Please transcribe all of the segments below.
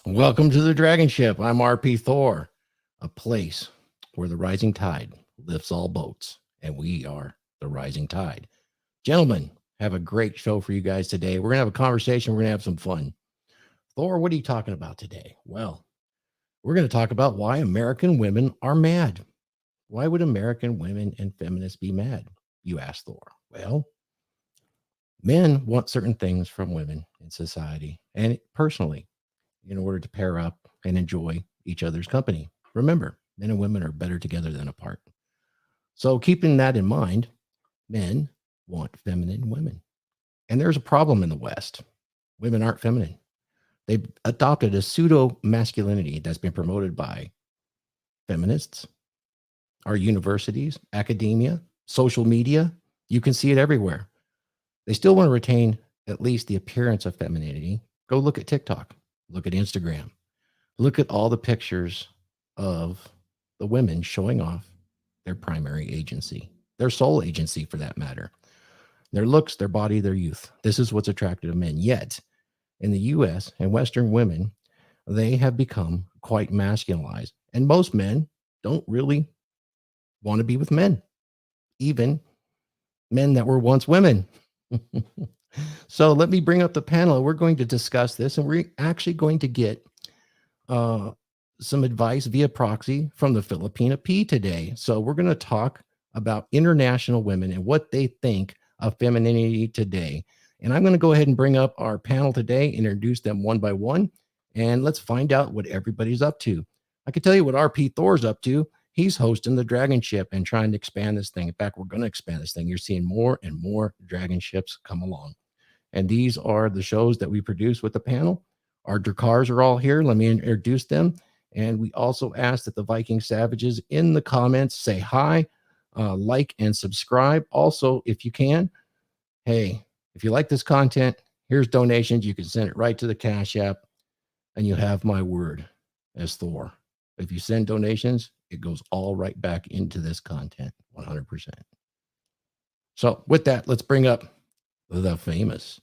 Welcome to the DragonShip. I'm RP Thor, a place where the rising tide lifts all boats, and we are the rising tide. Gentlemen, have a great show for you guys today. We're going to have a conversation. We're going to have some fun. Thor, what are you talking about today? Well, we're going to talk about why American women are mad. Why would American women and feminists be mad? You asked Thor. Well, men want certain things from women in society and personally in order to pair up and enjoy each other's company. Remember, men and women are better together than apart. So keeping that in mind, men want feminine women. And there's a problem in the West. Women aren't feminine. They've adopted a pseudo masculinity that's been promoted by feminists, our universities, academia, social media. You can see it everywhere. They still want to retain at least the appearance of femininity. Go look at TikTok. Look at Instagram. Look at all the pictures of the women showing off their primary agency, their sole agency for that matter. Their looks, their body, their youth. This is what's attractive to men. Yet, in the U.S. and Western women, they have become quite masculinized. And most men don't really want to be with men, even men that were once women. So let me bring up the panel. We're going to discuss this, and we're actually going to get some advice via proxy from the Filipina Pea today. So we're going to talk about international women and what they think of femininity today. And I'm going to go ahead and bring up our panel today, introduce them one by one, and let's find out what everybody's up to. I can tell you what RP Thor's up to. He's hosting the DragonShip and trying to expand this thing. In fact, we're going to expand this thing. You're seeing more and more DragonShips come along. And these are the shows that we produce with the panel. Our Drakars are all here. Let me introduce them. And we also ask that the Viking Savages in the comments say hi, like, and subscribe. Also, if you can, hey, if you like this content, here's donations. You can send it right to the Cash App, and you have my word as Thor. If you send donations, it goes all right back into this content, 100%. So with that, let's bring up the famous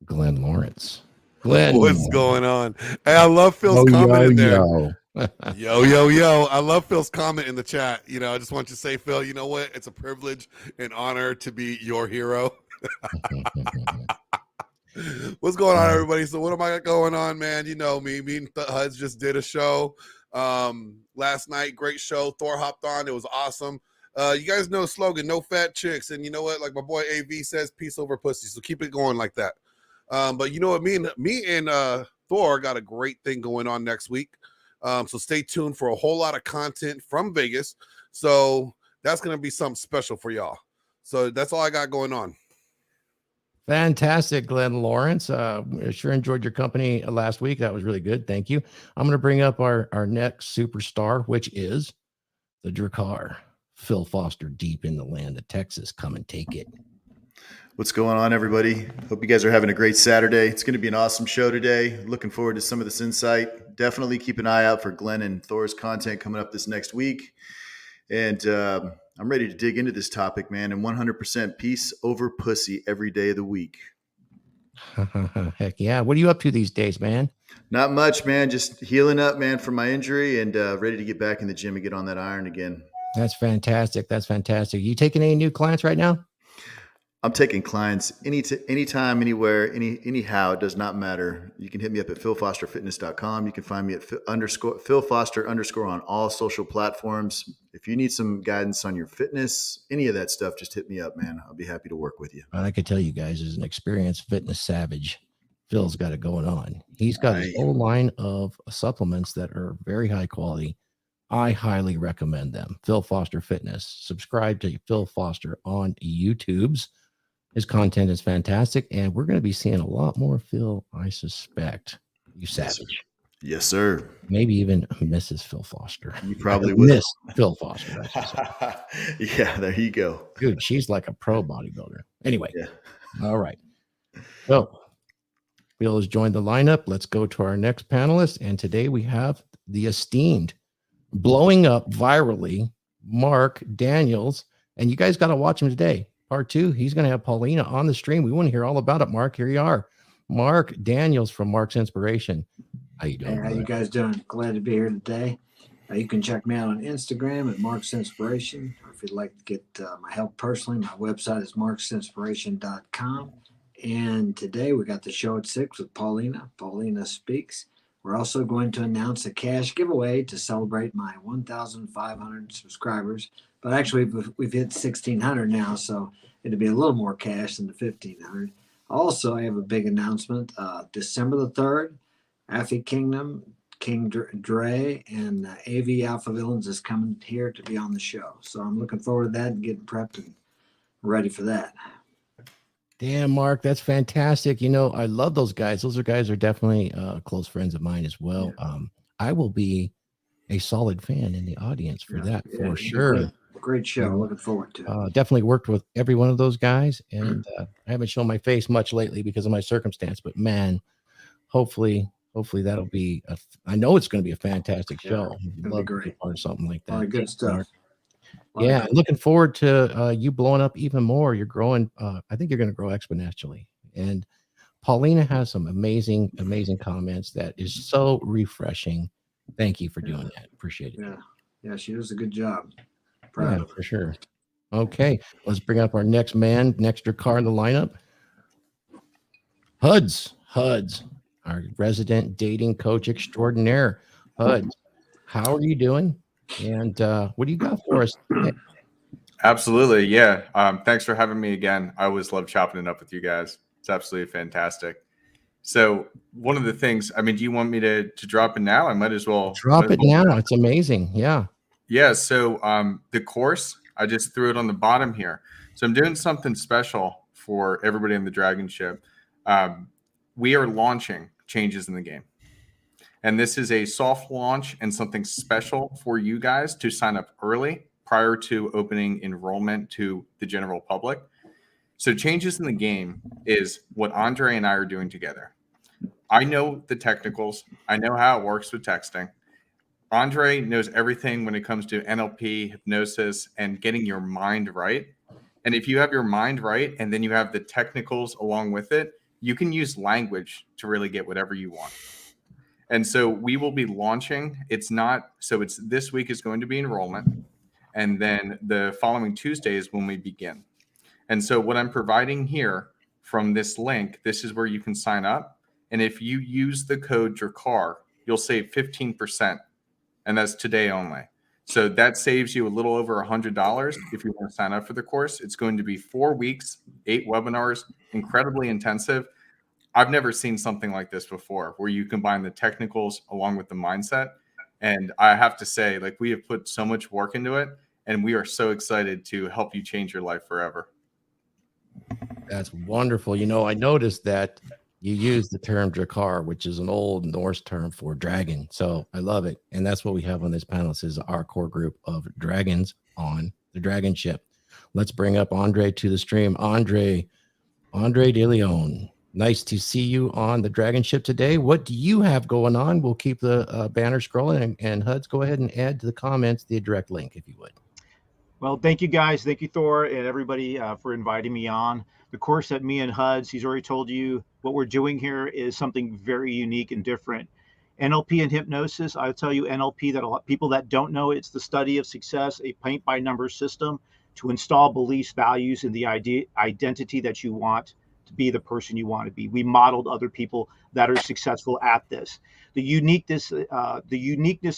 Glenn Laurence. Glenn, what's going on? Hey, I love Phil's comment in there. Yo. I love Phil's comment in the chat. You know, I just want you to say, Phil, you know what? It's a privilege and honor to be your hero. What's going on, everybody? So what am I going on, man? You know me and the Huds just did a show last night. Great show. Thor hopped on. It was awesome. You guys know the slogan, no fat chicks. And you know what? Like my boy AV says, peace over pussy. So keep it going like that. But you know what? Me and Thor got a great thing going on next week. So stay tuned for a whole lot of content from Vegas. So that's going to be something special for y'all. So that's all I got going on. Fantastic, Glenn Laurence. Sure enjoyed your company last week. That was really good. Thank you. I'm going to bring up our next superstar, which is the Drakar, Phil Foster, deep in the land of Texas. Come and take it. What's going on, everybody? Hope you guys are having a great Saturday. It's going to be an awesome show today. Looking forward to some of this insight. Definitely keep an eye out for Glenn and Thor's content coming up this next week. And I'm ready to dig into this topic, man. And 100% peace over pussy every day of the week. Heck yeah. What are you up to these days, man? Not much, man. Just healing up, man, from my injury and ready to get back in the gym and get on that iron again. That's fantastic. That's fantastic. You taking any new clients right now? I'm taking clients anytime, anywhere, anyhow. It does not matter. You can hit me up at philfosterfitness.com. You can find me at philfoster_ on all social platforms. If you need some guidance on your fitness, any of that stuff, just hit me up, man. I'll be happy to work with you. I could tell you guys, as an experienced fitness savage, Phil's got it going on. He's got a whole line of supplements that are very high quality. I highly recommend them. Phil Foster Fitness. Subscribe to Phil Foster on YouTube's. His content is fantastic, and we're going to be seeing a lot more Phil, I suspect. You savage. Yes, sir. Maybe even Mrs. Phil Foster. You probably will. Miss Phil Foster. Yeah, there you go. Dude, she's like a pro bodybuilder. Anyway, yeah. All right. So, Phil has joined the lineup. Let's go to our next panelist, and today we have the esteemed, blowing up virally, Mark Daniels, and you guys got to watch him today. Part 2, he's going to have Paulina on the stream. We want to hear all about it, Mark. Here you are. Mark Daniels from Mark's Inspiration. How you Hey, doing, how you brother? guys doing? Glad to be here today. You can check me out on Instagram at Mark's Inspiration, or if you'd like to get my help personally, my website is marksinspiration.com. And today we got the show at 6 with Paulina. Paulina Speaks. We're also going to announce a cash giveaway to celebrate my 1,500 subscribers. But actually, we've hit 1,600 now, so it'll be a little more cash than the 1,500. Also, I have a big announcement. December the 3rd, Affy Kingdom, King Dre, and AV Alpha Villains is coming here to be on the show. So I'm looking forward to that and getting prepped and ready for that. Damn, Mark, that's fantastic. You know, I love those guys. Those guys are definitely close friends of mine as well. Yeah. I will be a solid fan in the audience for that, for sure. Great show. Looking forward to it. Definitely worked with every one of those guys, and I haven't shown my face much lately because of my circumstance. But man, hopefully that'll be. I know it's going to be a fantastic show. It'll be great. Or something like that. A lot of good stuff. Yeah, looking forward to you blowing up even more. You're growing. I think you're going to grow exponentially. And Paulina has some amazing comments that is so refreshing. Thank you for doing that. Appreciate it. Yeah, she does a good job. Yeah, for sure. Okay, let's bring up our next car in the lineup. Huds, our resident dating coach extraordinaire. Huds, how are you doing? And what do you got for us today? Absolutely. Yeah. Thanks for having me again. I always love chopping it up with you guys. It's absolutely fantastic. So one of the things, I mean, do you want me to drop it now? I might as well drop it now. It's amazing. Yeah. Yeah. So the course, I just threw it on the bottom here. So I'm doing something special for everybody in the DragonShip. We are launching changes in the game. And this is a soft launch and something special for you guys to sign up early prior to opening enrollment to the general public. So changes in the game is what Andre and I are doing together. I know the technicals. I know how it works with texting. Andre knows everything when it comes to NLP, hypnosis, and getting your mind right. And if you have your mind right and then you have the technicals along with it, you can use language to really get whatever you want. And so we will be launching. It's this week is going to be enrollment. And then the following Tuesday is when we begin. And so what I'm providing here from this link, this is where you can sign up. And if you use the code DRACAR, you'll save 15%. And that's today only. So that saves you a little over $100 if you want to sign up for the course. It's going to be 4 weeks, 8 webinars, incredibly intensive. I've never seen something like this before, where you combine the technicals along with the mindset. And I have to say, like, we have put so much work into it, and we are so excited to help you change your life forever. That's wonderful. You know, I noticed that you use the term Drakkar, which is an old Norse term for dragon. So I love it. And that's what we have on this panel. This is our core group of dragons on the DragonShip. Let's bring up Andre to the stream. Andre Deleon. Nice to see you on the DragonShip today. What do you have going on? We'll keep the banner scrolling, and Huds, go ahead and add to the comments the direct link, if you would. Well, thank you guys. Thank you, Thor, and everybody for inviting me on. The course that me and Huds, he's already told you what we're doing here is something very unique and different. NLP and hypnosis, I'll tell you NLP, that a lot of people that don't know, it's the study of success, a paint by numbers system to install beliefs, values, and the identity that you want to be, the person you want to be. We modeled other people that are successful at this. The uniqueness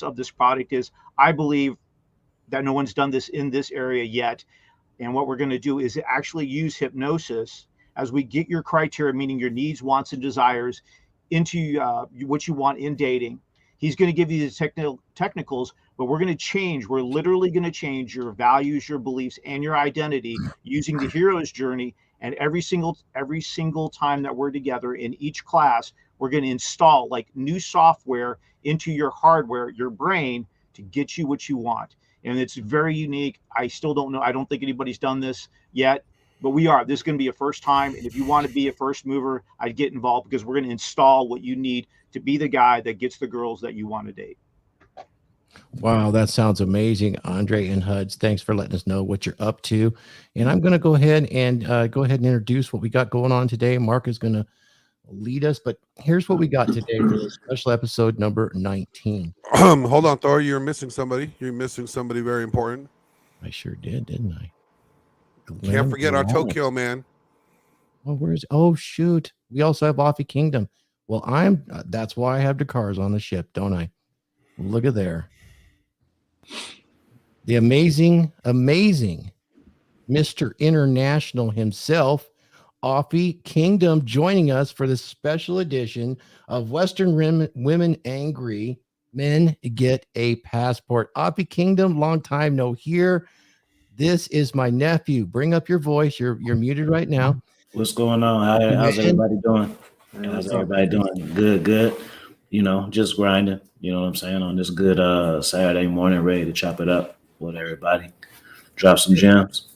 of this product is, I believe, that no one's done this in this area yet. And what we're going to do is actually use hypnosis as we get your criteria, meaning your needs, wants, and desires, into what you want in dating. He's going to give you the technicals, but we're going to change. We're literally going to change your values, your beliefs, and your identity using the hero's journey. And every single time that we're together in each class, we're going to install like new software into your hardware, your brain, to get you what you want. And it's very unique. I still don't know. I don't think anybody's done this yet, but we are. This is going to be a first time. And if you want to be a first mover, I'd get involved, because we're going to install what you need to be the guy that gets the girls that you want to date. Wow, that sounds amazing, Andre and Huds. Thanks for letting us know what you're up to. And I'm going to go ahead and introduce what we got going on today. Mark is going to lead us. But here's what we got today for this special episode number 19. Hold on, Thor. You're missing somebody. You're missing somebody very important. I sure did, didn't I? Can't forget our Laurent. Tokyo man. Oh, where's? Oh, shoot. We also have Offie Kingdom. Well, that's why I have the cars on the ship, don't I? Look at there. The amazing Mr. International himself, Offie Kingdom, joining us for this special edition of Western Women Angry. Men Get a Passport. Offie Kingdom, long time no hear. This is my nephew. Bring up your voice. You're muted right now. What's going on? How's everybody doing? How's everybody doing? Good. You know, just grinding. You know what I'm saying? On this good Saturday morning, ready to chop it up with everybody. Drop some gems.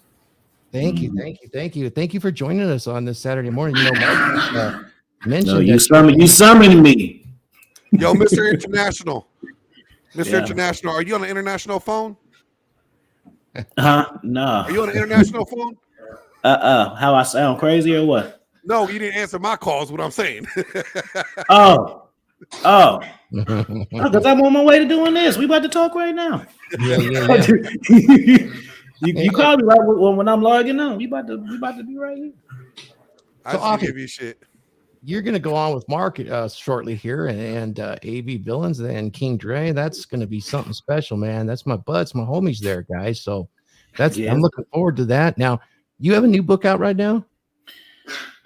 Thank you for joining us on this Saturday morning. You know, Mark mentioned No, you that summoned me. Yo, Mr. International. Mr. Yeah. International, are you on an international phone? Huh? No. Are you on an international phone? How I sound crazy or what? No, you didn't answer my calls. What I'm saying. Oh. Because I'm on my way to doing this. We about to talk right now. Yeah. You called me right when I'm logging on. We about to be right here. I So, should Offie, give you shit. you're going to go on with Mark shortly here, and AV Villains and King Dre. That's going to be something special, man. That's my buds, my homies there, guys. So I'm looking forward to that. Now, you have a new book out right now?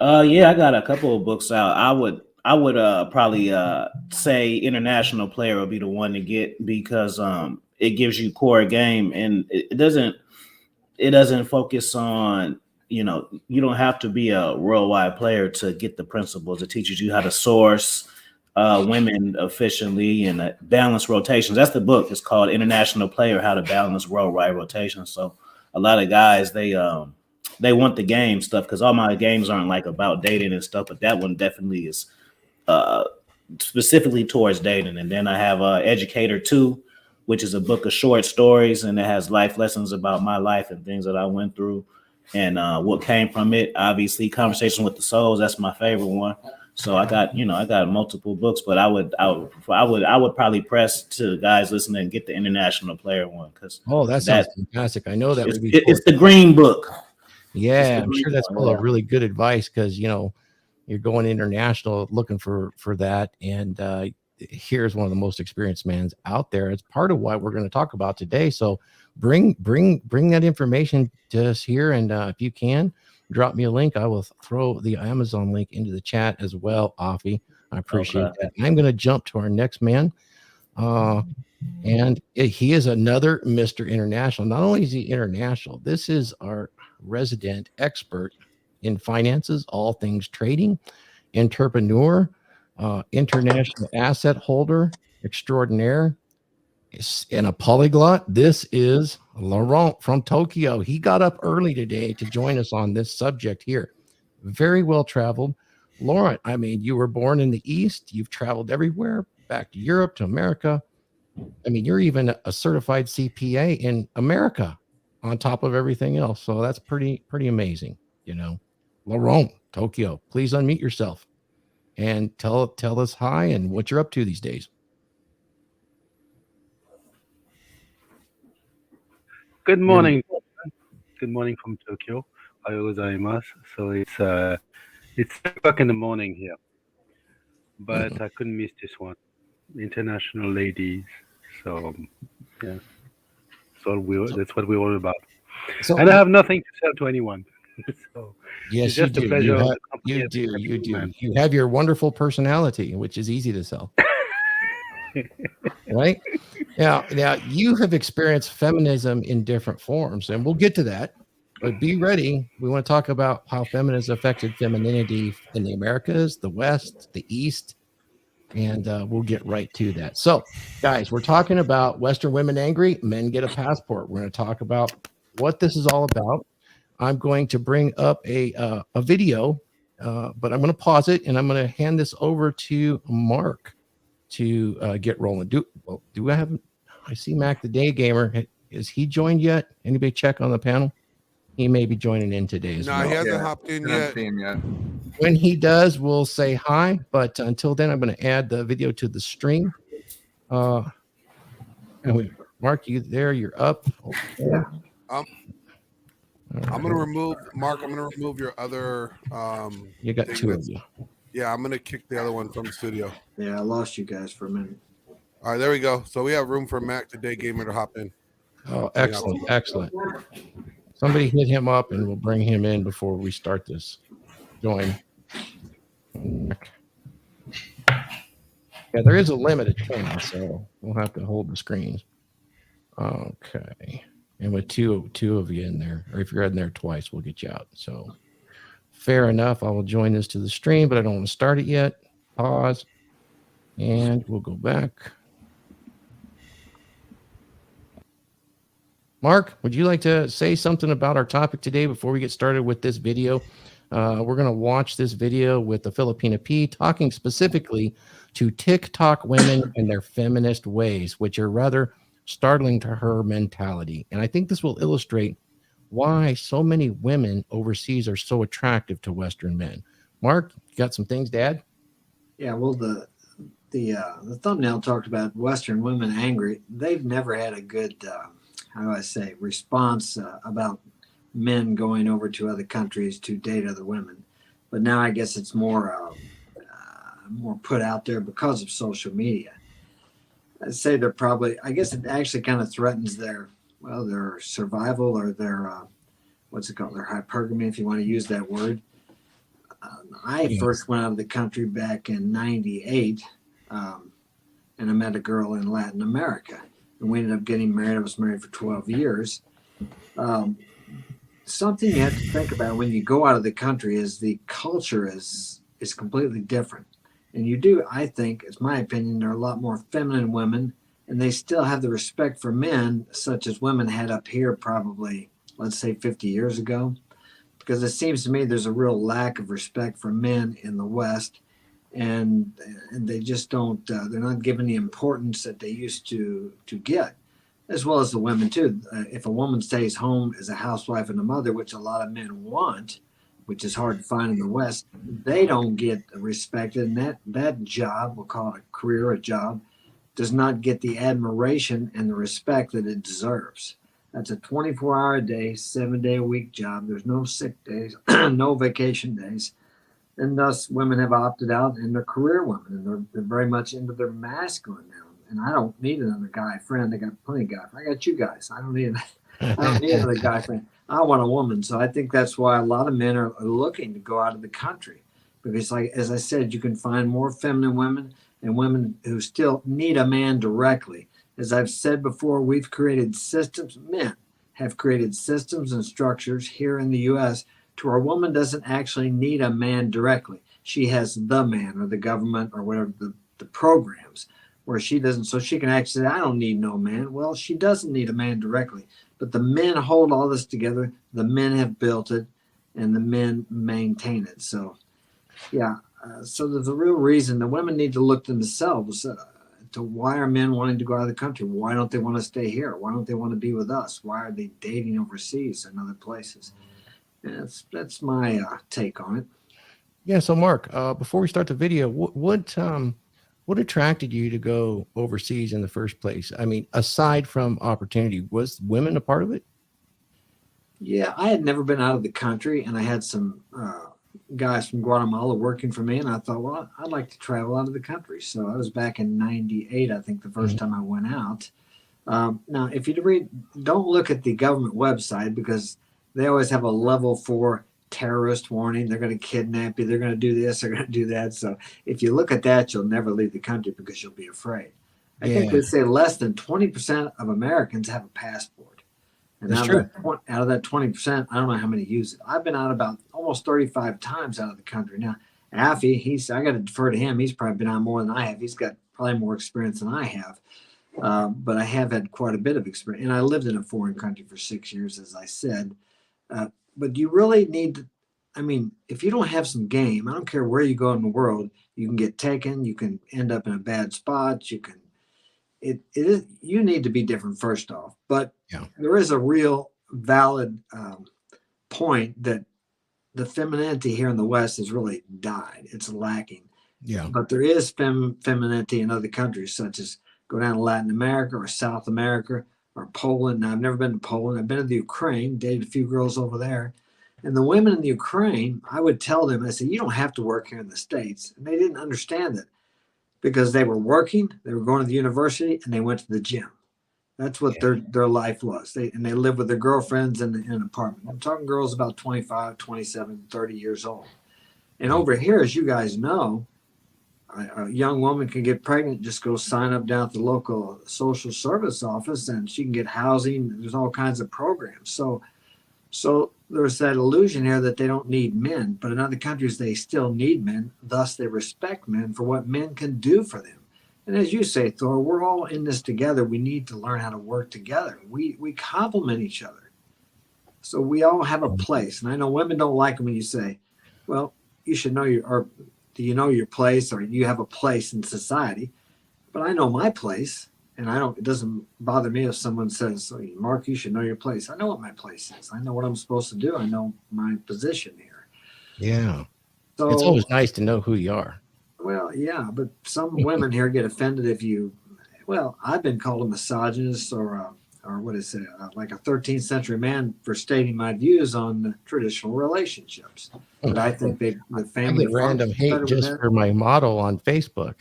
Yeah, I got a couple of books out. I would probably say International Player would be the one to get because it gives you core game and it doesn't focus on, you know, you don't have to be a worldwide player to get the principles. It teaches you how to source women efficiently and balance rotations. That's the book. It's called International Player: How to Balance Worldwide Rotations. So a lot of guys, they want the game stuff because all my games aren't like about dating and stuff, but that one definitely is specifically towards dating. And then I have Educator 2, which is a book of short stories, and it has life lessons about my life and things that I went through and what came from it. Obviously, Conversation with the Souls, that's my favorite one. So I got multiple books, but I would probably press to guys listening and get the International Player one because That sounds fantastic. I know that would be it's the green book. Yeah, I'm sure that's full of really good advice because, you know, you're going international looking for that. And here's one of the most experienced men out there. It's part of what we're going to talk about today. So bring that information to us here. And if you can, drop me a link. I will throw the Amazon link into the chat as well, Offie. I appreciate that. I'm going to jump to our next man. And he is another Mr. International. Not only is he international, this is our resident expert in finances, all things trading, entrepreneur, international asset holder extraordinaire, and a polyglot. This is Laurent from Tokyo. He got up early today to join us on this subject here. Very well traveled. Laurent, I mean, you were born in the East. You've traveled everywhere, back to Europe, to America. I mean, you're even a certified CPA in America on top of everything else. So that's pretty amazing, you know. Laurent, Tokyo, please unmute yourself and tell us hi and what you're up to these days. Good morning. Good morning from Tokyo. Ohayou gozaimasu. So it's 3 o'clock in the morning here, but I couldn't miss this one. International ladies. So yeah, that's what we're all about. So, and I have nothing to sell to anyone. So yes, it's just you a do. pleasure. You do. You have your wonderful personality, which is easy to sell. Right? Now, you have experienced feminism in different forms, and we'll get to that. But be ready. We want to talk about how feminism affected femininity in the Americas, the West, the East, and we'll get right to that. So, guys, we're talking about Western Women Angry, Men Get a Passport. We're going to talk about what this is all about. I'm going to bring up a video, but I'm going to pause it, and I'm going to hand this over to Mark to get rolling. Do I have? I see Mac the Day Gamer. Is he joined yet? Anybody check on the panel? He may be joining in today as well. He hasn't hopped in yet. when he does, we'll say hi. But until then, I'm going to add the video to the stream. Mark, you there? You're up. Okay. Yeah. I'm gonna remove Mark. I'm gonna remove your other. You got thing two of that's- you. Yeah, I'm gonna kick the other one from the studio. Yeah, I lost you guys for a minute. All right, there we go. So we have room for Mac Today Gamer to hop in. Oh, excellent, excellent. Somebody hit him up, and we'll bring him in before we start this. Join. Yeah, there is a limit of 10, so we'll have to hold the screens. Okay. And with two of you in there, or if you're in there twice, we'll get you out. So fair enough. I will join this to the stream, but I don't want to start it yet. Pause. And we'll go back. Mark, would you like to say something about our topic today before we get started with this video? We're going to watch this video with the Filipina Pea talking specifically to TikTok women and their feminist ways, which are rather startling to her mentality. And I think this will illustrate why so many women overseas are so attractive to Western men. Mark, you got some things to add? Yeah, well, the thumbnail talked about Western women angry. They've never had a good, how do I say, response about men going over to other countries to date other women. But now I guess it's more put out there because of social media. I'd say they're probably, I guess it actually kind of threatens their survival or their, what's it called, their hypergamy, if you want to use that word. I first went out of the country back in 98, and I met a girl in Latin America. And we ended up getting married. I was married for 12 years. Something you have to think about when you go out of the country is the culture is completely different. And you do, I think, it's my opinion, there are a lot more feminine women, and they still have the respect for men, such as women had up here probably, let's say, 50 years ago. Because it seems to me there's a real lack of respect for men in the West, and they just don't, they're not given the importance that they used to get, as well as the women too. If a woman stays home as a housewife and a mother, which a lot of men want, which is hard to find in the West, they don't get respected. And that job, we'll call it a career, a job, does not get the admiration and the respect that it deserves. That's a 24-hour a day, 7-day-a-week job. There's no sick days, no vacation days. And thus women have opted out, and they're career women, and they're very much into their masculine now. And I don't need another guy friend. I got plenty of guys. I got you guys. I don't need another guy friend. I want a woman. So I think that's why a lot of men are looking to go out of the country. Because, like as I said, you can find more feminine women and women who still need a man directly. As I've said before, we've created systems, men have created systems and structures here in the U.S. to where a woman doesn't actually need a man directly. She has the man or the government or whatever, the programs where she doesn't, so she can actually say, I don't need no man. Well, she doesn't need a man directly. But the men hold all this together. The men have built it, and the men maintain it. So, yeah. So there's a real reason the women need to look themselves to why are men wanting to go out of the country? Why don't they want to stay here? Why don't they want to be with us? Why are they dating overseas and other places? And that's my take on it. Yeah. So, Mark, before we start the video, what attracted you to go overseas in the first place? I mean, aside from opportunity, was women a part of it? Yeah, I had never been out of the country, and I had some guys from Guatemala working for me, and I thought, well, I'd like to travel out of the country. So I was back in 98, I think, the first time I went out. Now, if you read, don't look at the government website because they always have a level 4 terrorist warning. They're going to kidnap you. They're going to do this. They're going to do that. So if you look at that, you'll never leave the country because you'll be afraid. I think they say less than 20% of Americans have a passport. And out of that 20%, I don't know how many use it. I've been out about almost 35 times out of the country. Now, Affy, I got to defer to him. He's probably been out more than I have. He's got probably more experience than I have. But I have had quite a bit of experience. And I lived in a foreign country for 6 years, as I said. But you really need to, I mean, if you don't have some game, I don't care where you go in the world, you can get taken, you can end up in a bad spot, you can, you need to be different first off. But there is a real valid point that the femininity here in the West has really died. It's lacking. Yeah. But there is femininity in other countries, such as go down to Latin America or South America or Poland. Now, I've never been to Poland. I've been to the Ukraine, dated a few girls over there. And the women in the Ukraine, I would tell them, I said, you don't have to work here in the States. And they didn't understand it because they were working, they were going to the university, and they went to the gym. That's what their life was. They live with their girlfriends in an apartment. I'm talking girls about 25, 27, 30 years old. And over here, as you guys know, a young woman can get pregnant, just go sign up down at the local social service office, and she can get housing. There's all kinds of programs. So there's that illusion here that they don't need men, but in other countries they still need men. Thus, they respect men for what men can do for them. And as you say, Thor, we're all in this together. We need to learn how to work together. We complement each other. So we all have a place. And I know women don't like it when you say, well, you should know do you know your place, or you have a place in society? But I know my place, and it doesn't bother me if someone says, hey, Mark, you should know your place. I know what my place is. I know what I'm supposed to do. I know my position here. Yeah. So It's always nice to know who you are. Well, yeah, but some women here get offended if I've been called a misogynist or what is it, like a 13th century man for stating my views on traditional relationships. But I think the family. I get random hate just for my model on Facebook,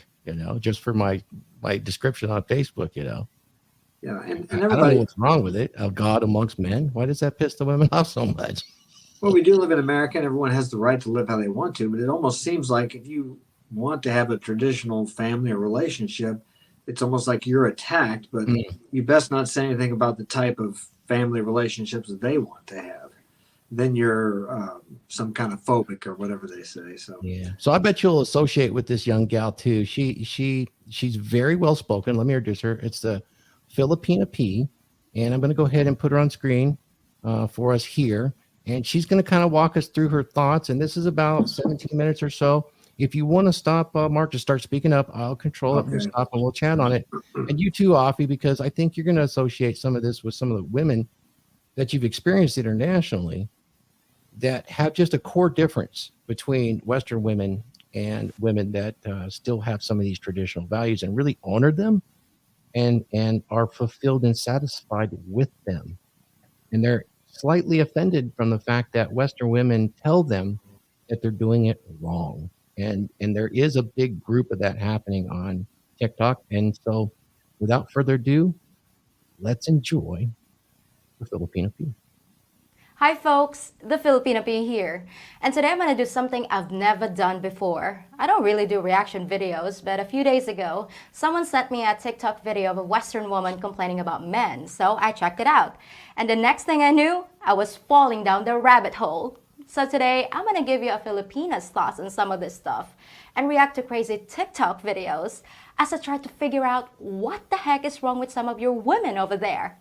just for my description on Facebook, Yeah, and I don't everybody. know what's wrong with it. A God amongst men. Why does that piss the women off so much? Well, we do live in America, and everyone has the right to live how they want to. But it almost seems like if you want to have a traditional family or relationship, it's almost like you're attacked, but you best not say anything about the type of family relationships that they want to have. Then you're some kind of phobic or whatever they say. So yeah. So I bet you'll associate with this young gal too. She's very well spoken. Let me introduce her. It's the Filipina Pea, and I'm going to go ahead and put her on screen for us here. And she's going to kind of walk us through her thoughts. And this is about 17 minutes or so. If you want to stop, Mark, to start speaking up, I'll control it and stop, and we'll chat on it. And you too, Offie, because I think you're going to associate some of this with some of the women that you've experienced internationally that have just a core difference between Western women and women that still have some of these traditional values and really honor them and are fulfilled and satisfied with them. And they're slightly offended from the fact that Western women tell them that they're doing it wrong. And there is a big group of that happening on TikTok. And so without further ado, let's enjoy the Filipina Pea. Hi folks, the Filipina Pea here. And today I'm going to do something I've never done before. I don't really do reaction videos, but a few days ago, someone sent me a TikTok video of a Western woman complaining about men. So I checked it out. And the next thing I knew, I was falling down the rabbit hole. So today, I'm going to give you a Filipina's thoughts on some of this stuff and react to crazy TikTok videos as I try to figure out what the heck is wrong with some of your women over there.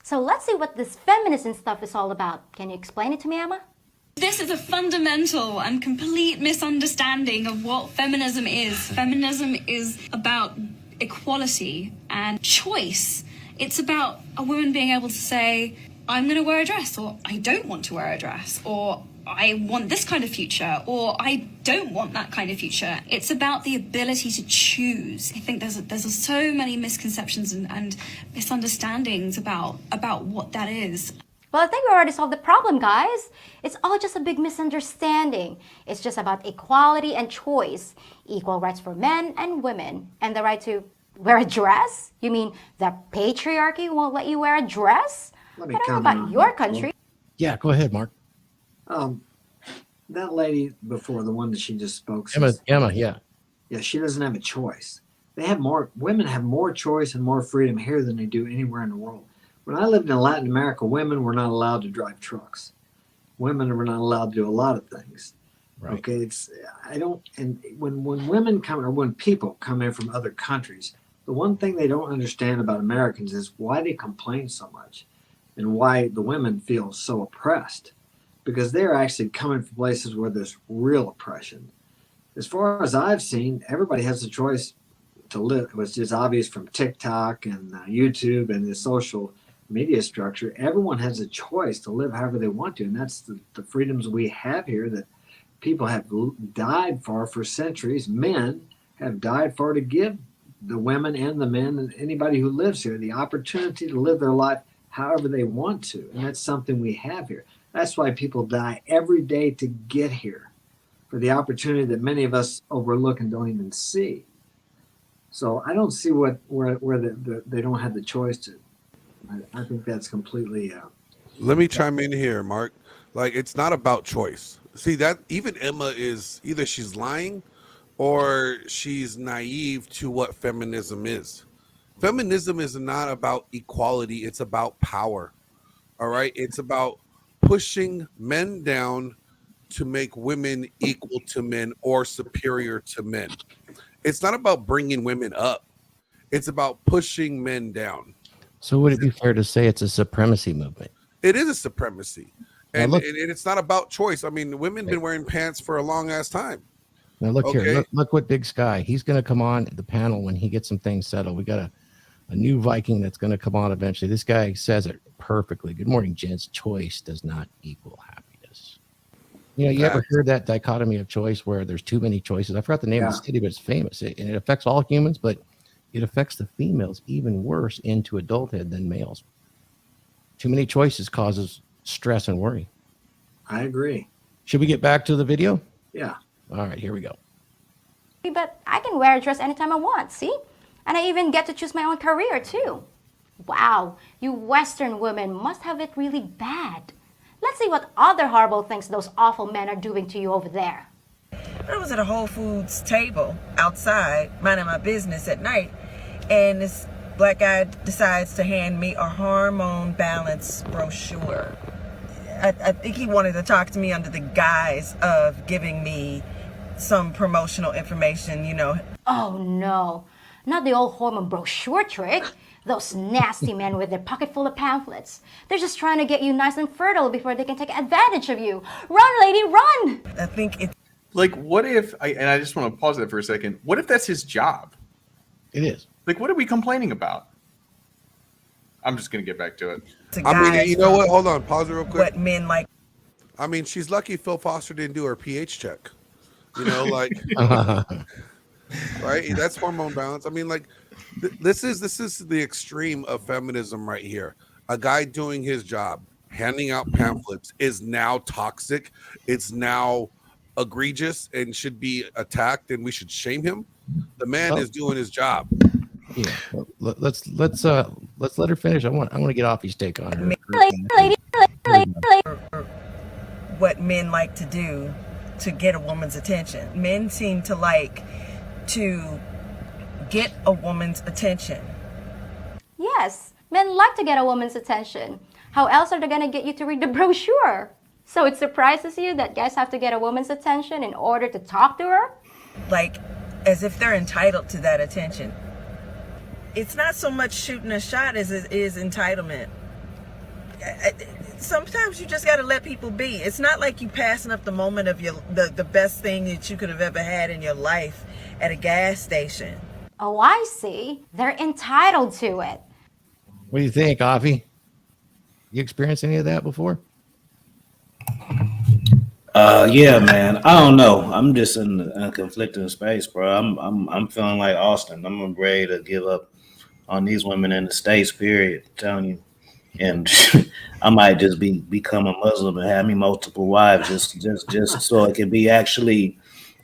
So let's see what this feminism stuff is all about. Can you explain it to me, Emma? This is a fundamental and complete misunderstanding of what feminism is. Feminism is about equality and choice. It's about a woman being able to say, I'm going to wear a dress, or I don't want to wear a dress, or I want this kind of future, or I don't want that kind of future. It's about the ability to choose. I think there's so many misconceptions and misunderstandings about what that is. Well, I think we already solved the problem, guys. It's all just a big misunderstanding. It's just about equality and choice, equal rights for men and women, and the right to wear a dress? You mean the patriarchy won't let you wear a dress? I don't know about your country. Yeah, go ahead, Mark. That lady before, the one that she just spoke. Emma, yeah. Yeah, she doesn't have a choice. Women have more choice and more freedom here than they do anywhere in the world. When I lived in Latin America, women were not allowed to drive trucks. Women were not allowed to do a lot of things. Right. Okay, when women come, or when people come in from other countries, the one thing they don't understand about Americans is why they complain so much and why the women feel so oppressed, because they're actually coming from places where there's real oppression. As far as I've seen, everybody has a choice to live. It was just obvious from TikTok and YouTube and the social media structure. Everyone has a choice to live however they want to, and that's the freedoms we have here that people have died for centuries. Men have died for to give the women and the men and anybody who lives here the opportunity to live their life however they want to, and that's something we have here. That's why people die every day to get here, for the opportunity that many of us overlook and don't even see. So I don't see where they don't have the choice to. I think that's completely. Let me chime in here, Mark. Like, it's not about choice. See, that even Emma is either she's lying or she's naive to what feminism is. Feminism is not about equality. It's about power. All right. It's about pushing men down to make women equal to men or superior to men. It's not about bringing women up. It's about pushing men down. So would it be fair to say it's a supremacy movement? It is a supremacy. And, look, and it's not about choice. I mean, women been wearing pants for a long ass time. Now look Okay. here. Look what Big Sky. He's going to come on the panel when he gets some things settled. We got a new Viking that's going to come on eventually. This guy says it perfectly. Good morning, gents. Choice does not equal happiness. You know, you ever heard that dichotomy of choice where there's too many choices? I forgot the name of the city, but it's famous. And it affects all humans, but it affects the females even worse into adulthood than males. Too many choices causes stress and worry. I agree. Should we get back to the video? Yeah. All right, here we go. But I can wear a dress anytime I want, see? And I even get to choose my own career too. Wow, you Western women must have it really bad. Let's see what other horrible things those awful men are doing to you over there. I was at a Whole Foods table outside, minding my business at night, and this black guy decides to hand me a hormone balance brochure. I think he wanted to talk to me under the guise of giving me some promotional information, you know. Oh no, not the old hormone brochure trick. Those nasty men with their pocket full of pamphlets. They're just trying to get you nice and fertile before they can take advantage of you. Run, lady, run! I think it's like, what if, and I just want to pause that for a second. What if that's his job? It is. Like, what are we complaining about? I'm just going to get back to it. I mean, you know what? Hold on. Pause it real quick. What men like. I mean, she's lucky Phil Foster didn't do her pH check. You know, like, right? That's hormone balance. I mean, like, this is the extreme of feminism right here. A guy doing his job, handing out pamphlets, is now toxic. It's now egregious and should be attacked, and we should shame him. The man is doing his job. Yeah, let's let her finish. I want to get Offie's take on her. What men like to do to get a woman's attention. Men seem to like to get a woman's attention. Yes, men like to get a woman's attention. How else are they gonna get you to read the brochure? So it surprises you that guys have to get a woman's attention in order to talk to her? Like, as if they're entitled to that attention. It's not so much shooting a shot as it is entitlement. Sometimes you just got to let people be. It's not like you passing up the moment of the best thing that you could have ever had in your life at a gas station. Oh, I see. They're entitled to it. What do you think, Offie? You experienced any of that before? Yeah, man. I don't know. I'm just in a conflicting space, bro. I'm feeling like Austin. I'm ready to give up on these women in the States, period. I'm telling you. And I might just become a Muslim and have me multiple wives just so it can be actually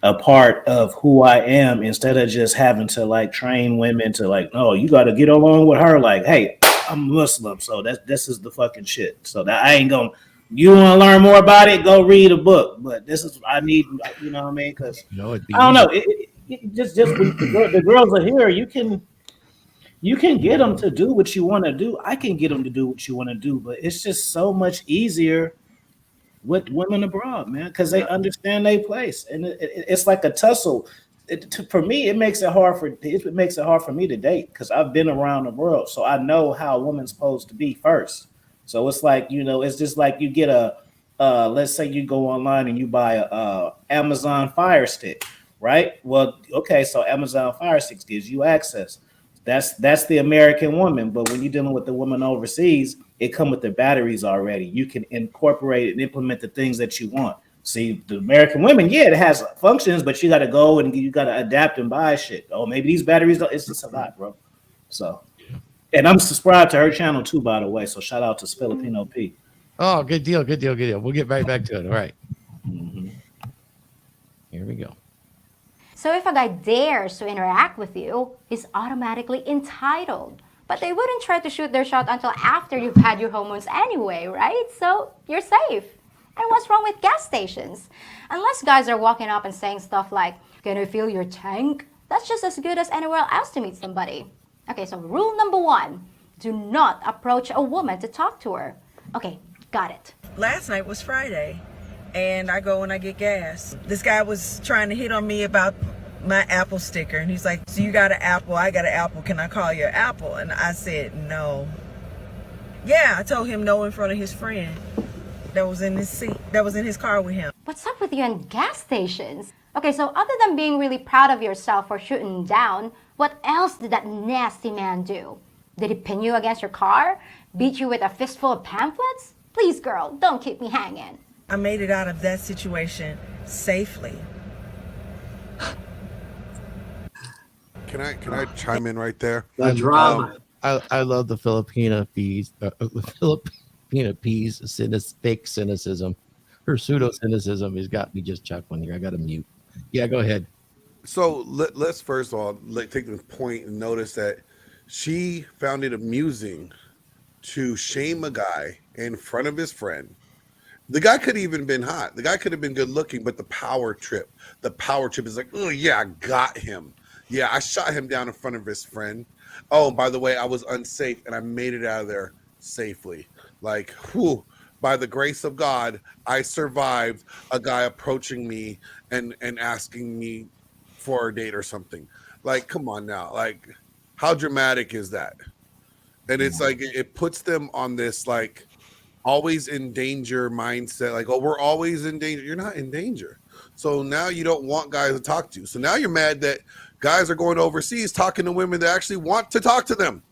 a part of who I am, instead of just having to like train women to like, no, you got to get along with her. Like, hey, I'm Muslim, so this is the fucking shit. So that I ain't gonna. You want to learn more about it? Go read a book. But this is I need. You know what I mean? Because I don't know. It just the girls are here. You can get them to do what you want to do. I can get them to do what you want to do, but it's just so much easier with women abroad, man, because they understand their place, and it's like a tussle. For me, it makes it hard for me to date because I've been around the world, so I know how a woman's supposed to be first. So it's like, you know, it's just like you get let's say you go online and you buy a Amazon Fire Stick. right? Well, okay, so Amazon Fire Sticks gives you access. That's the American woman. But when you're dealing with the woman overseas, it comes with the batteries already. You can incorporate and implement the things that you want. See, the American women, yeah, it has functions, but you got to go and you got to adapt and buy shit. Oh, maybe these batteries don't. It's just a lot, bro. So, and I'm subscribed to her channel too, by the way. So shout out to Filipina Pea. Oh, good deal. We'll get right back to it. All right. Mm-hmm. Here we go. So if a guy dares to interact with you, he's automatically entitled. But they wouldn't try to shoot their shot until after you've had your hormones anyway, right? So you're safe. And what's wrong with gas stations? Unless guys are walking up and saying stuff like, "Can I fill your tank?" That's just as good as anywhere else to meet somebody. Okay, so rule number 1, do not approach a woman to talk to her. Okay, got it. Last night was Friday, and I go and I get gas. This guy was trying to hit on me about my Apple sticker, and he's like, "So you got an Apple, I got an Apple, can I call you Apple?" And I said no. Yeah, I told him no in front of his friend that was in his seat, that was in his car with him. What's up with you and gas stations? Okay, so other than being really proud of yourself for shooting down, what else did that nasty man do? Did he pin you against your car? Beat you with a fistful of pamphlets? Please, girl, don't keep me hanging. I made it out of that situation safely. Can I chime in right there? The drama. I love the Filipina Pea's fake cynicism. Her pseudo cynicism has got me just chuckling here. I got to mute. Yeah, go ahead. So let's first of all take the point and notice that she found it amusing to shame a guy in front of his friend. The guy could have even been hot. The guy could have been good looking, but the power trip is like, oh yeah, I got him. Yeah, I shot him down in front of his friend. Oh, by the way, I was unsafe and I made it out of there safely. Like, whew, by the grace of God, I survived a guy approaching me and asking me for a date or something. Like, come on now. Like, how dramatic is that? And it's like, it puts them on this, like, always in danger mindset. Like, oh, we're always in danger. You're not in danger. So now you don't want guys to talk to you. So now you're mad that guys are going overseas talking to women that actually want to talk to them.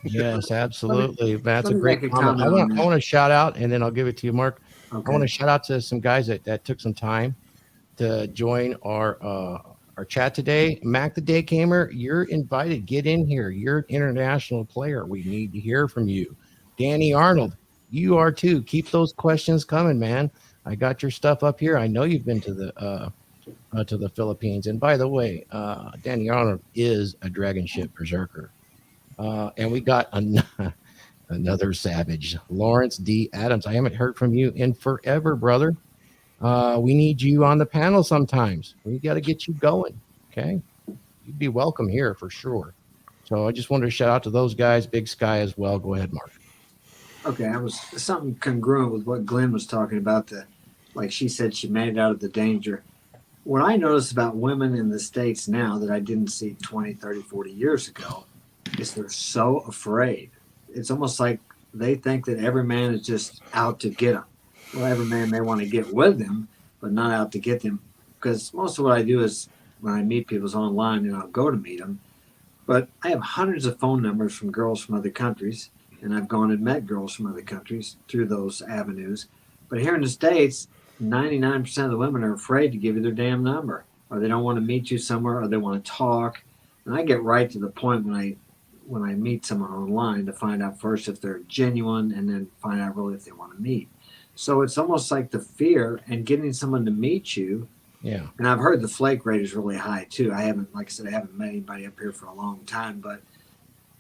Yes, absolutely. That's a let me great make a comment. I comment on want to shout out, and then I'll give it to you, Mark. Okay. I want to shout out to some guys that took some time to join our chat today. Mac the Day Gamer, you're invited. Get in here. You're an international player. We need to hear from you. Danny Arnold, you are too. Keep those questions coming, man. I got your stuff up here. I know you've been to the Philippines. And by the way, Danny Arnold is a DragonShip berserker. And we got another savage, Laurence D. Adams. I haven't heard from you in forever, brother. We need you on the panel sometimes. We got to get you going. Okay. You'd be welcome here for sure. So I just wanted to shout out to those guys, Big Sky as well. Go ahead, Mark. Okay, I was something congruent with what Glenn was talking about. Like she said, she made it out of the danger. What I notice about women in the States now that I didn't see 20, 30, 40 years ago is they're so afraid. It's almost like they think that every man is just out to get them. Well, every man may want to get with them, but not out to get them. Because most of what I do is when I meet people is online and I'll go to meet them. But I have hundreds of phone numbers from girls from other countries. And I've gone and met girls from other countries through those avenues. But here in the States, 99% of the women are afraid to give you their damn number, or they don't want to meet you somewhere, or they want to talk. And I get right to the point when I meet someone online to find out first if they're genuine and then find out really if they want to meet. So it's almost like the fear and getting someone to meet you. Yeah. And I've heard the flake rate is really high too. I haven't met anybody up here for a long time, but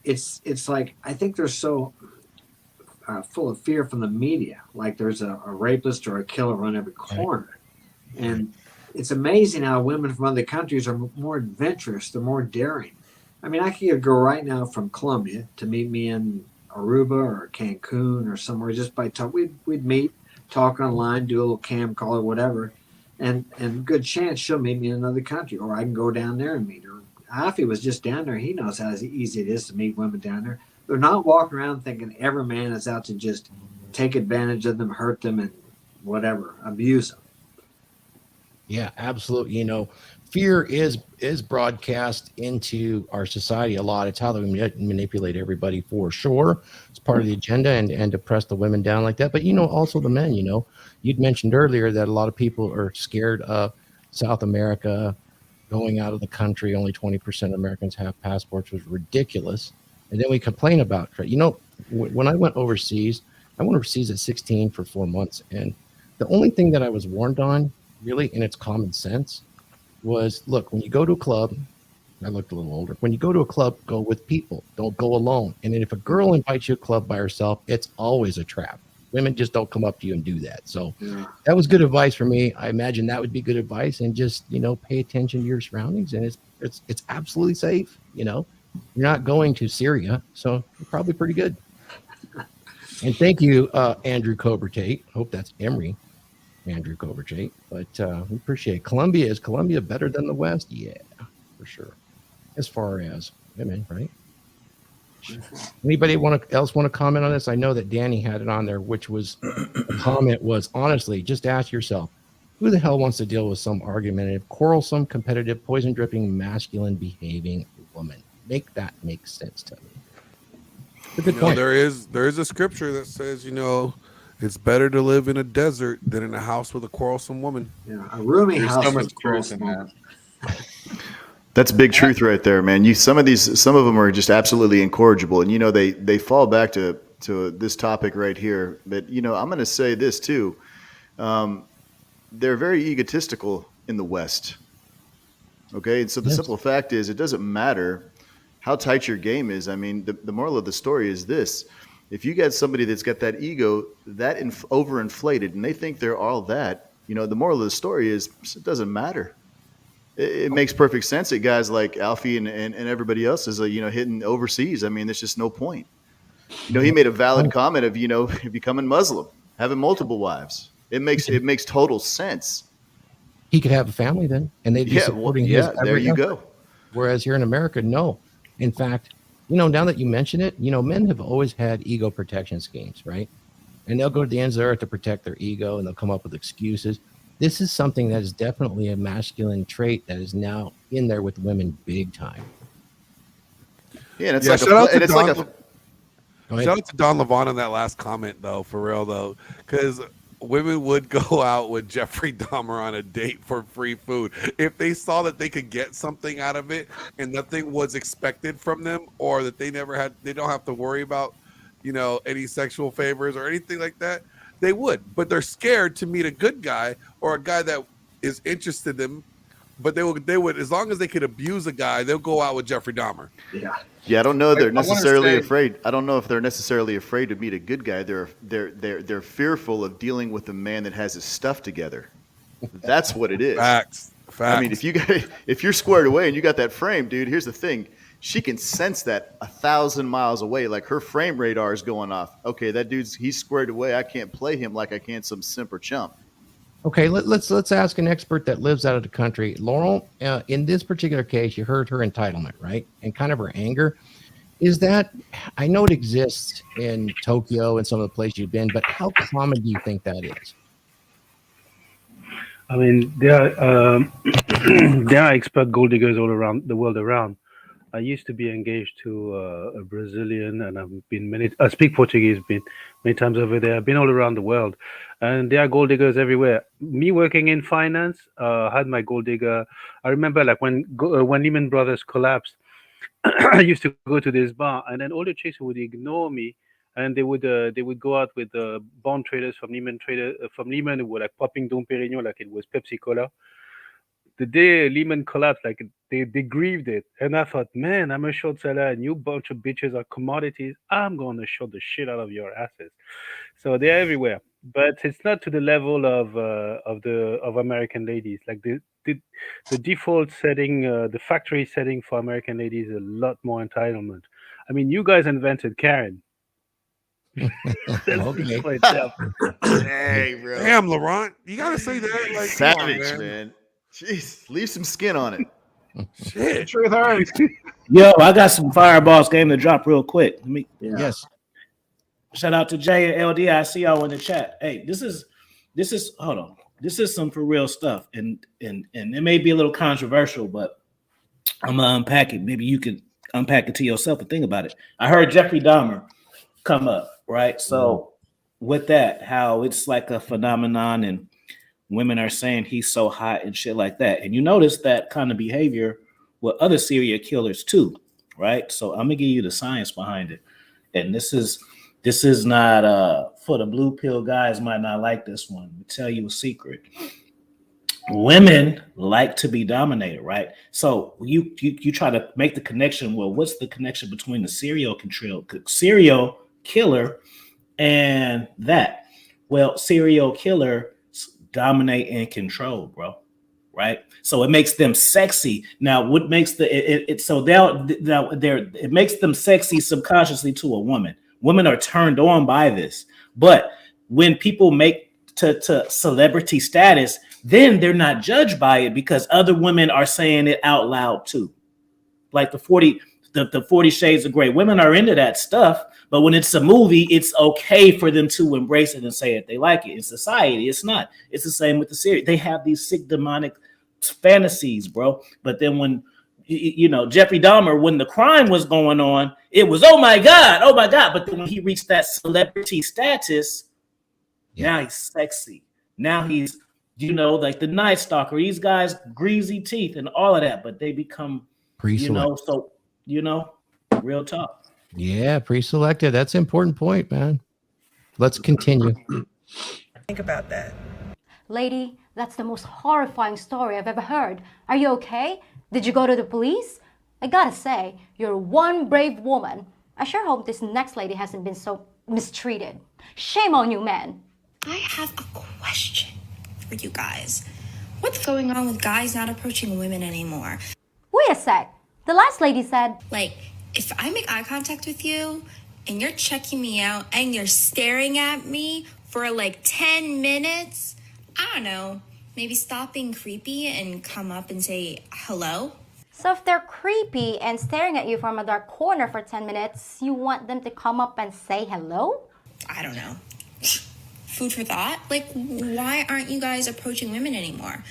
it's like I think they're so full of fear from the media. Like there's a rapist or a killer on every corner. And it's amazing how women from other countries are more adventurous. They're more daring. I mean, I could get a girl right now from Colombia to meet me in Aruba or Cancun or somewhere just by talk. We'd meet, talk online, do a little cam call or whatever. And good chance she'll meet me in another country, or I can go down there and meet her. Afi was just down there. He knows how easy it is to meet women down there. They're not walking around thinking every man is out to just take advantage of them, hurt them, and whatever, abuse them. Yeah, absolutely. You know, fear is broadcast into our society a lot. It's how they manipulate everybody for sure. It's part of the agenda and to press the women down like that. But you know, also the men. You know, you'd mentioned earlier that a lot of people are scared of South America going out of the country. Only 20% of Americans have passports, was ridiculous. And then we complain about trade. You know, when I went overseas at 16 for 4 months, and the only thing that I was warned on, really, and it's common sense, was look, when you go to a club, I looked a little older. When you go to a club, go with people. Don't go alone. And then if a girl invites you to a club by herself, it's always a trap. Women just don't come up to you and do that. So that was good advice for me. I imagine that would be good advice. And just, you know, pay attention to your surroundings. And it's absolutely safe. You know, you're not going to Syria, so you're probably pretty good. And thank you, Andrew Cobertate. Hope that's Emery. Andrew Cobertate, but we appreciate it. Is Colombia better than the West? Yeah, for sure. As far as women, right? Anybody else want to comment on this? I know that Danny had it on there, which was the comment was, honestly, just ask yourself, who the hell wants to deal with some argumentative, quarrelsome, competitive, poison dripping, masculine behaving woman? Make that make sense to me. It's a good point. There is a scripture that says, you know, it's better to live in a desert than in a house with a quarrelsome woman. Yeah, a roomy There's house so with much a truth in quarrelsome that. That's big truth right there, man. Some of them are just absolutely incorrigible, and you know they fall back to this topic right here. But you know, I'm going to say this too. They're very egotistical in the West. Okay, and so the simple fact is, it doesn't matter how tight your game is. I mean, the moral of the story is this: if you got somebody that's got that ego that overinflated, and they think they're all that, you know, the moral of the story is it doesn't matter. It makes perfect sense that guys like Alfie and everybody else is, you know, hitting overseas. I mean, there's just no point. You know, he made a valid comment of, you know, becoming Muslim, having multiple wives. It makes total sense. He could have a family then, and they'd be supporting his there you effort. go. Whereas here in America, no. In fact, you know, now that you mention it, you know, men have always had ego protection schemes, right? And they'll go to the ends of the earth to protect their ego, and they'll come up with excuses. This is something that is definitely a masculine trait that is now in there with women big time. Yeah, and it's shout out to Don Levon on that last comment, though, for real, though, because women would go out with Jeffrey Dahmer on a date for free food if they saw that they could get something out of it and nothing was expected from them, or that they don't have to worry about, you know, any sexual favors or anything like that. They would, but they're scared to meet a good guy or a guy that is interested in them. But they would, as long as they could abuse a guy, they'll go out with Jeffrey Dahmer. Yeah, I don't know. They're necessarily afraid. I don't know if they're necessarily afraid to meet a good guy. They're fearful of dealing with a man that has his stuff together. That's what it is. Facts. I mean, if you're squared away and you got that frame, dude, here's the thing. She can sense that 1,000 miles away. Like, her frame radar is going off. Okay, that he's squared away. I can't play him like I can some simp or chump. Okay, let's ask an expert that lives out of the country. Laurent, in this particular case, you heard her entitlement, right? And kind of her anger. Is that, I know it exists in Tokyo and some of the places you've been, but how common do you think that is? I mean, there are expert gold diggers all around the world around. I used to be engaged to a Brazilian, and I've been I speak Portuguese, been many times over there. I've been all around the world, and there are gold diggers everywhere. Me working in finance, had my gold digger. I remember, like, when Lehman Brothers collapsed, I used to go to this bar, and then all the chicks would ignore me, and they would go out with bond traders from Lehman who were like popping Dom Perignon like it was Pepsi Cola. The day Lehman collapsed, like, they grieved it. And I thought, man, I'm a short seller and you bunch of bitches are commodities. I'm going to short the shit out of your asses. So they're everywhere. But it's not to the level of American ladies. Like, the default setting, the factory setting for American ladies is a lot more entitlement. I mean, you guys invented Karen. Okay. Hey, bro. Damn, Laurent. You got to say that. Like, savage, man. Jeez, leave some skin on it. Shit. Truth hurts. Yo, I got some Fireballs game to drop real quick. Yes. Shout out to Jay and LD. I see y'all in the chat. Hey, this is hold on. This is some for real stuff, and it may be a little controversial, but I'm gonna unpack it. Maybe you could unpack it to yourself and think about it. I heard Jeffrey Dahmer come up, right? So with that, how it's like a phenomenon, and women are saying he's so hot and shit like that. And you notice that kind of behavior with other serial killers too, right? So I'm gonna give you the science behind it, and this is not for the blue pill guys. Might not like this one. I'll tell you a secret. Women like to be dominated, right? So you try to make the connection. Well, what's the connection between the serial killer and that? Well, serial killer dominate and control, bro. Right? So it makes them sexy. Now, what makes it makes them sexy subconsciously to a woman. Women are turned on by this, but when people make to celebrity status, then they're not judged by it because other women are saying it out loud too. Like the 40 Shades of Grey. Women are into that stuff, but when it's a movie, it's okay for them to embrace it and say it. They like it. In society, it's not. It's the same with the series. They have these sick demonic fantasies, bro. But then when Jeffrey Dahmer, when the crime was going on, it was oh my god. But then when he reached that celebrity status, now he's sexy. Now he's like the Night Stalker. These guys, greasy teeth and all of that, but they become real talk. Yeah, pre-selected. That's an important point, man. Let's continue. Think about that. Lady, that's the most horrifying story I've ever heard. Are you okay? Did you go to the police? I gotta say, you're one brave woman. I sure hope this next lady hasn't been so mistreated. Shame on you, man. I have a question for you guys. What's going on with guys not approaching women anymore? Wait a sec. The last lady said, Like, if I make eye contact with you and you're checking me out and you're staring at me for like 10 minutes, I don't know, maybe stop being creepy and come up and say hello? so if they're creepy and staring at you from a dark corner for 10 minutes, you want them to come up and say hello? I don't know. Food for thought? Like, why aren't you guys approaching women anymore?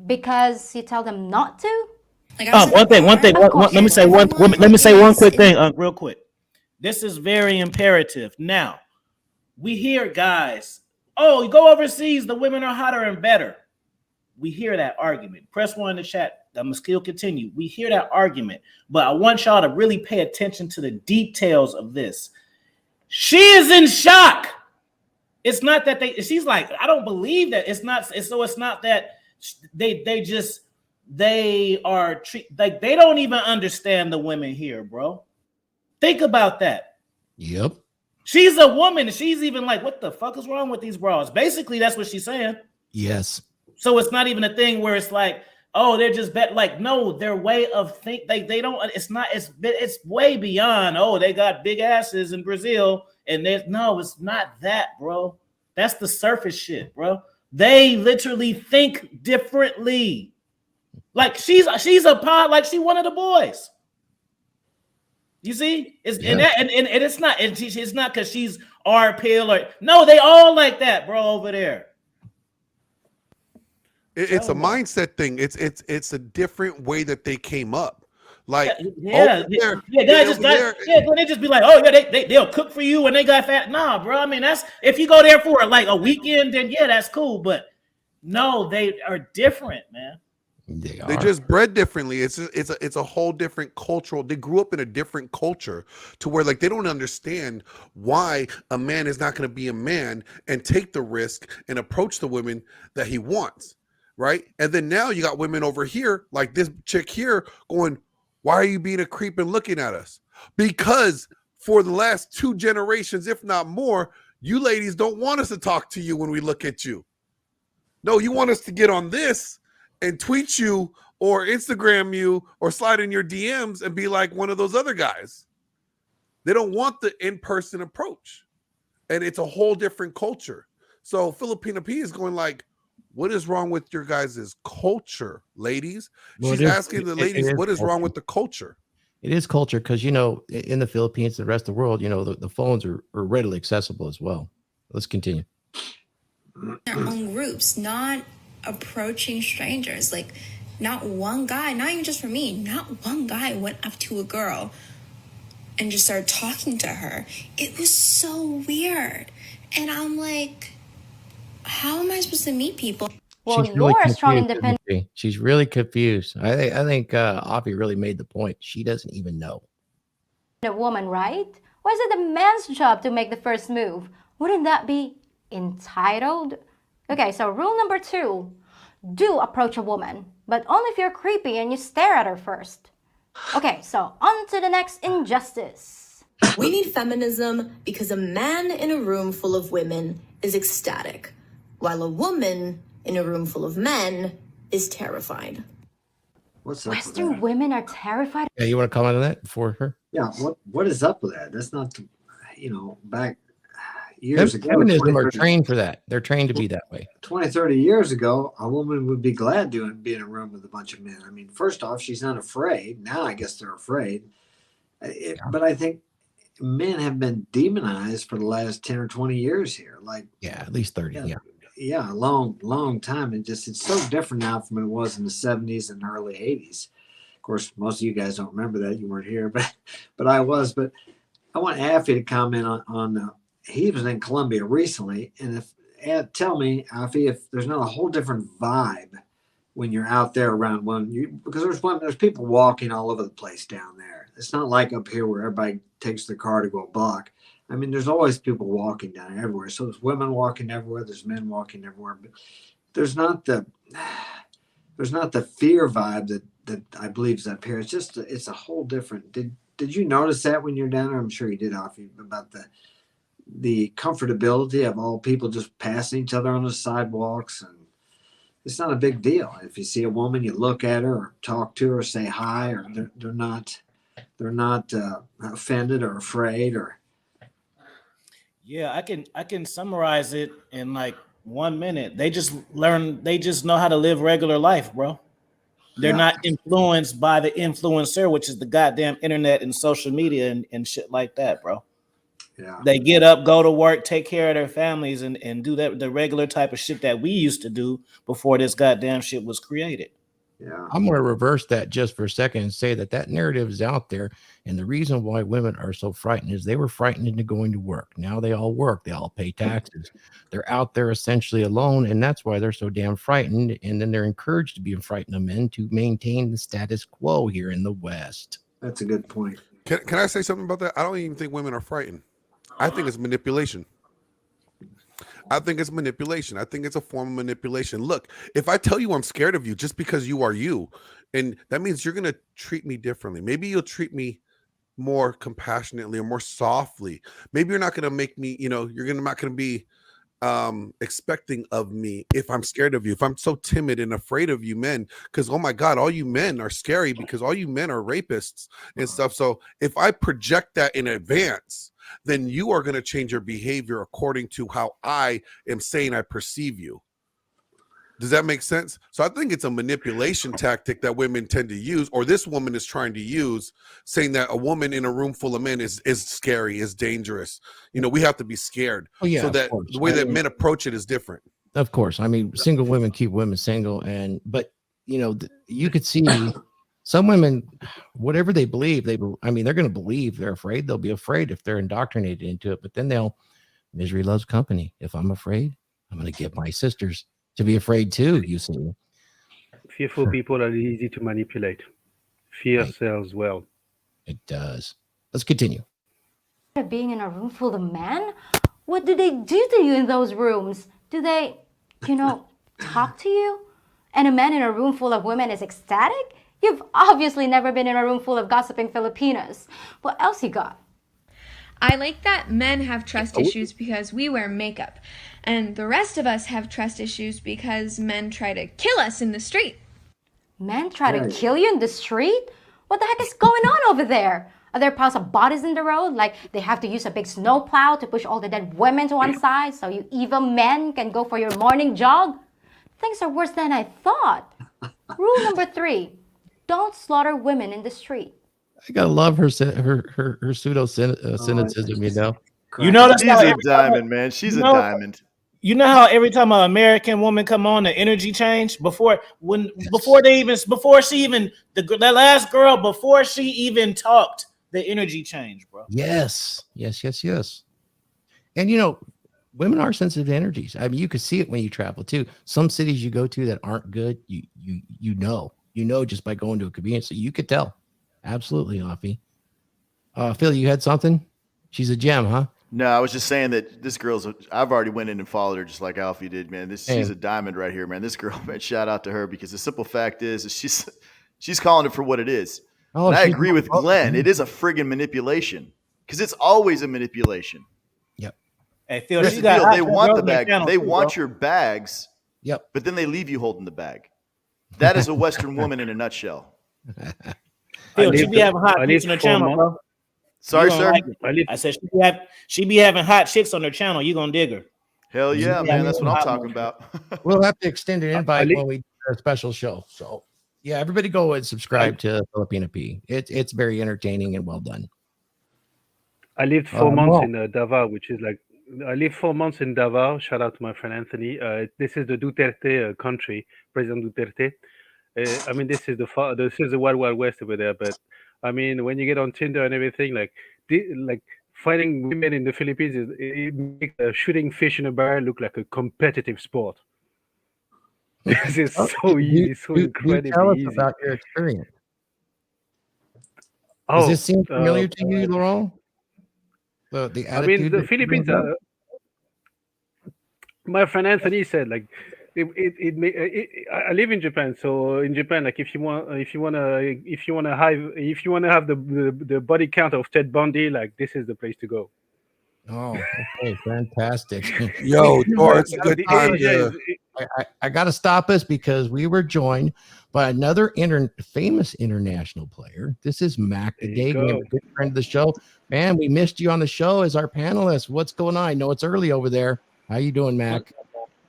Because you tell them not to? Like, One thing. Let me say one quick thing, real quick. This is very imperative. Now, we hear guys, oh, you go overseas, the women are hotter and better. We hear that argument. Press 1 in the chat. I'm gonna still continue. We hear that argument, but I want y'all to really pay attention to the details of this. She is in shock. It's not that she's like, I don't believe that. It's not that they are like they don't even understand the women here, bro. Think about that. Yep. She's a woman. She's even like, what the fuck is wrong with these bras? Basically, that's what she's saying. Yes. So it's not even a thing where it's like, oh, they're just like, no, their way of think they don't. It's not. It's way beyond. Oh, they got big asses in Brazil, and it's not that, bro. That's the surface shit, bro. They literally think differently. Like she's a pod, like she one of the boys. You see, and it's not because she's RP or no, they all like that, bro, over there. It's a mindset thing. It's a different way that they came up. Like they just be like, oh yeah, they'll cook for you and they got fat. Nah, bro. I mean, that's if you go there for like a weekend, then yeah, that's cool. But no, they are different, man. They just bred differently. It's a whole different cultural. They grew up in a different culture to where like they don't understand why a man is not going to be a man and take the risk and approach the women that he wants, right? And then now you got women over here like this chick here going, why are you being a creep and looking at us? Because for the last 2 generations, if not more, you ladies don't want us to talk to you when we look at you. No, you want us to get on this and tweet you or Instagram you or slide in your DMs and be like one of those other guys. They don't want the in-person approach. And it's a whole different culture. So Filipina Pea is going like, what is wrong with your guys' culture, ladies? She's asking the ladies, what is wrong with the culture? It is culture because, in the Philippines, the rest of the world, the phones are readily accessible as well. Let's continue. Their own groups, not approaching strangers. Like, not one guy, not even just for me, not one guy went up to a girl and just started talking to her. It was so weird. And I'm like, how am I supposed to meet people? Well, She's really you're a strong, confused, independent isn't she? She's really confused. I think Avi really made the point. She doesn't even know. woman, right? Why is it the man's job to make the first move? Wouldn't that be entitled? Okay, so rule number 2, do approach a woman, but only if you're creepy and you stare at her first. Okay, so on to the next injustice. We need feminism because a man in a room full of women is ecstatic, while a woman in a room full of men is terrified. What's up with Western that? women are terrified. Yeah, you want to comment on that before her? Yeah, what is up with that? That's not, back years ago. Feminism 20, are 30 trained for that. They're trained to be that way. 20, 30 years ago, a woman would be glad to be in a room with a bunch of men. I mean, first off, she's not afraid. Now I guess they're afraid. But I think men have been demonized for the last 10 or 20 years here. Like, Yeah, at least 30. yeah, a long time. It's so different now from what it was in the 70s and early 80s. Of course, most of you guys don't remember that. You weren't here, but I was. But I want Affy to comment on he was in Colombia recently, and tell me, Affy, if there's not a whole different vibe when you're out there around because there's people walking all over the place down there. It's not like up here where everybody takes their car to go a block. I mean, there's always people walking down everywhere. So there's women walking everywhere. There's men walking everywhere. But there's not the fear vibe that I believe is up here. It's just it's a whole different. Did you notice that when you're down there? I'm sure you did, Affy, about the comfortability of all people just passing each other on the sidewalks, and it's not a big deal. If you see a woman, you look at her or talk to her, or say hi, or they're not offended or afraid or. Yeah, I can summarize it in like 1 minute. They just know how to live regular life, bro. They're not influenced by the influencer, which is the goddamn internet and social media and shit like that, bro. Yeah. They get up, go to work, take care of their families, and do the regular type of shit that we used to do before this goddamn shit was created. Yeah. I'm going to reverse that just for a second and say that narrative is out there. And the reason why women are so frightened is they were frightened into going to work. Now they all work. They all pay taxes. They're out there essentially alone. And that's why they're so damn frightened. And then they're encouraged to be frightened of men to maintain the status quo here in the West. That's a good point. Can I say something about that? I don't even think women are frightened. I think it's manipulation. I think it's manipulation. I think it's a form of manipulation. Look, if I tell you I'm scared of you just because you are you, and that means you're going to treat me differently. Maybe you'll treat me more compassionately or more softly. Maybe you're not going to make me, not going to be expecting of me if I'm scared of you. If I'm so timid and afraid of you men, because, oh my God, all you men are scary because all you men are rapists and stuff. So if I project that in advance, then you are going to change your behavior according to how I am saying I perceive you. Does that make sense? So I think it's a manipulation tactic that women tend to use, or this woman is trying to use, saying that a woman in a room full of men is scary, is dangerous. We have to be scared. Oh, yeah, so that the way that men approach it is different. Of course. I mean, single women keep women single. But you could see some women, whatever they believe, they're going to believe. They're afraid. They'll be afraid if they're indoctrinated into it. But then misery loves company. If I'm afraid, I'm going to get my sisters to be afraid too, you see. Fearful people are easy to manipulate. Fear sells well. It does. Let's continue. Being in a room full of men? What do they do to you in those rooms? Do they, talk to you? And a man in a room full of women is ecstatic? You've obviously never been in a room full of gossiping Filipinas. What else you got? I like that men have trust issues because we wear makeup, and the rest of us have trust issues because men try to kill us in the street. Men try to kill you in the street? What the heck is going on over there? Are there piles of bodies in the road? Like they have to use a big snowplow to push all the dead women to one side so you evil men can go for your morning jog? Things are worse than I thought. Rule number 3, don't slaughter women in the street. I gotta love her pseudo cynicism, You know, she's a diamond, man. She's a diamond. You know how every time an American woman come on, the energy change before that last girl before she even talked, the energy changed, bro. Yes. And women are sensitive to energies. I mean, you can see it when you travel too. Some cities you go to that aren't good, you know just by going to a convenience store, you could tell. Absolutely, Offie. Phil, you had something? She's a gem, huh? No, I was just saying that this I've already went in and followed her just like Alfie did, man. She's a diamond right here, man. This girl, man, shout out to her, because the simple fact is she's calling it for what it is. Oh, and I agree with Glenn. It is a friggin' manipulation, because it's always a manipulation. Yep. Hey, Phil, they want the bag. They want your your bags. Yep. But then they leave you holding the bag. That is a Western woman in a nutshell. Phil, she be having hot chicks on her channel, bro. Sorry, sir. I said she be having hot chicks on her channel. You gonna dig her? Hell yeah, man. That's what I'm talking about. We'll have to extend an invite when we do a special show. So yeah, everybody go and subscribe to Filipina Pea. It's very entertaining and well done. I lived 4 months in Davao, which is like, I lived 4 months in Davao. Shout out to my friend Anthony. This is the Duterte country, President Duterte. I mean, this is the wild, wild west over there. But I mean, when you get on Tinder and everything, like finding women in the Philippines, it makes shooting fish in a barrel look like a competitive sport. This is so easy, so incredibly tell us easy. about your experience. Oh, does this seem familiar to you, Laurent? The attitude. I mean, the Philippines. My friend Anthony said, like, I live in Japan, so in Japan, like, if you want to have the body count of Ted Bundy, like, this is the place to go. Oh, okay, fantastic. Yo, Thor, it's a good time to... I got to stop us because we were joined by another famous international player. This is Mac the Day, a good friend of the show. Man, we missed you on the show as our panelist. What's going on? I know it's early over there. How you doing, Mac?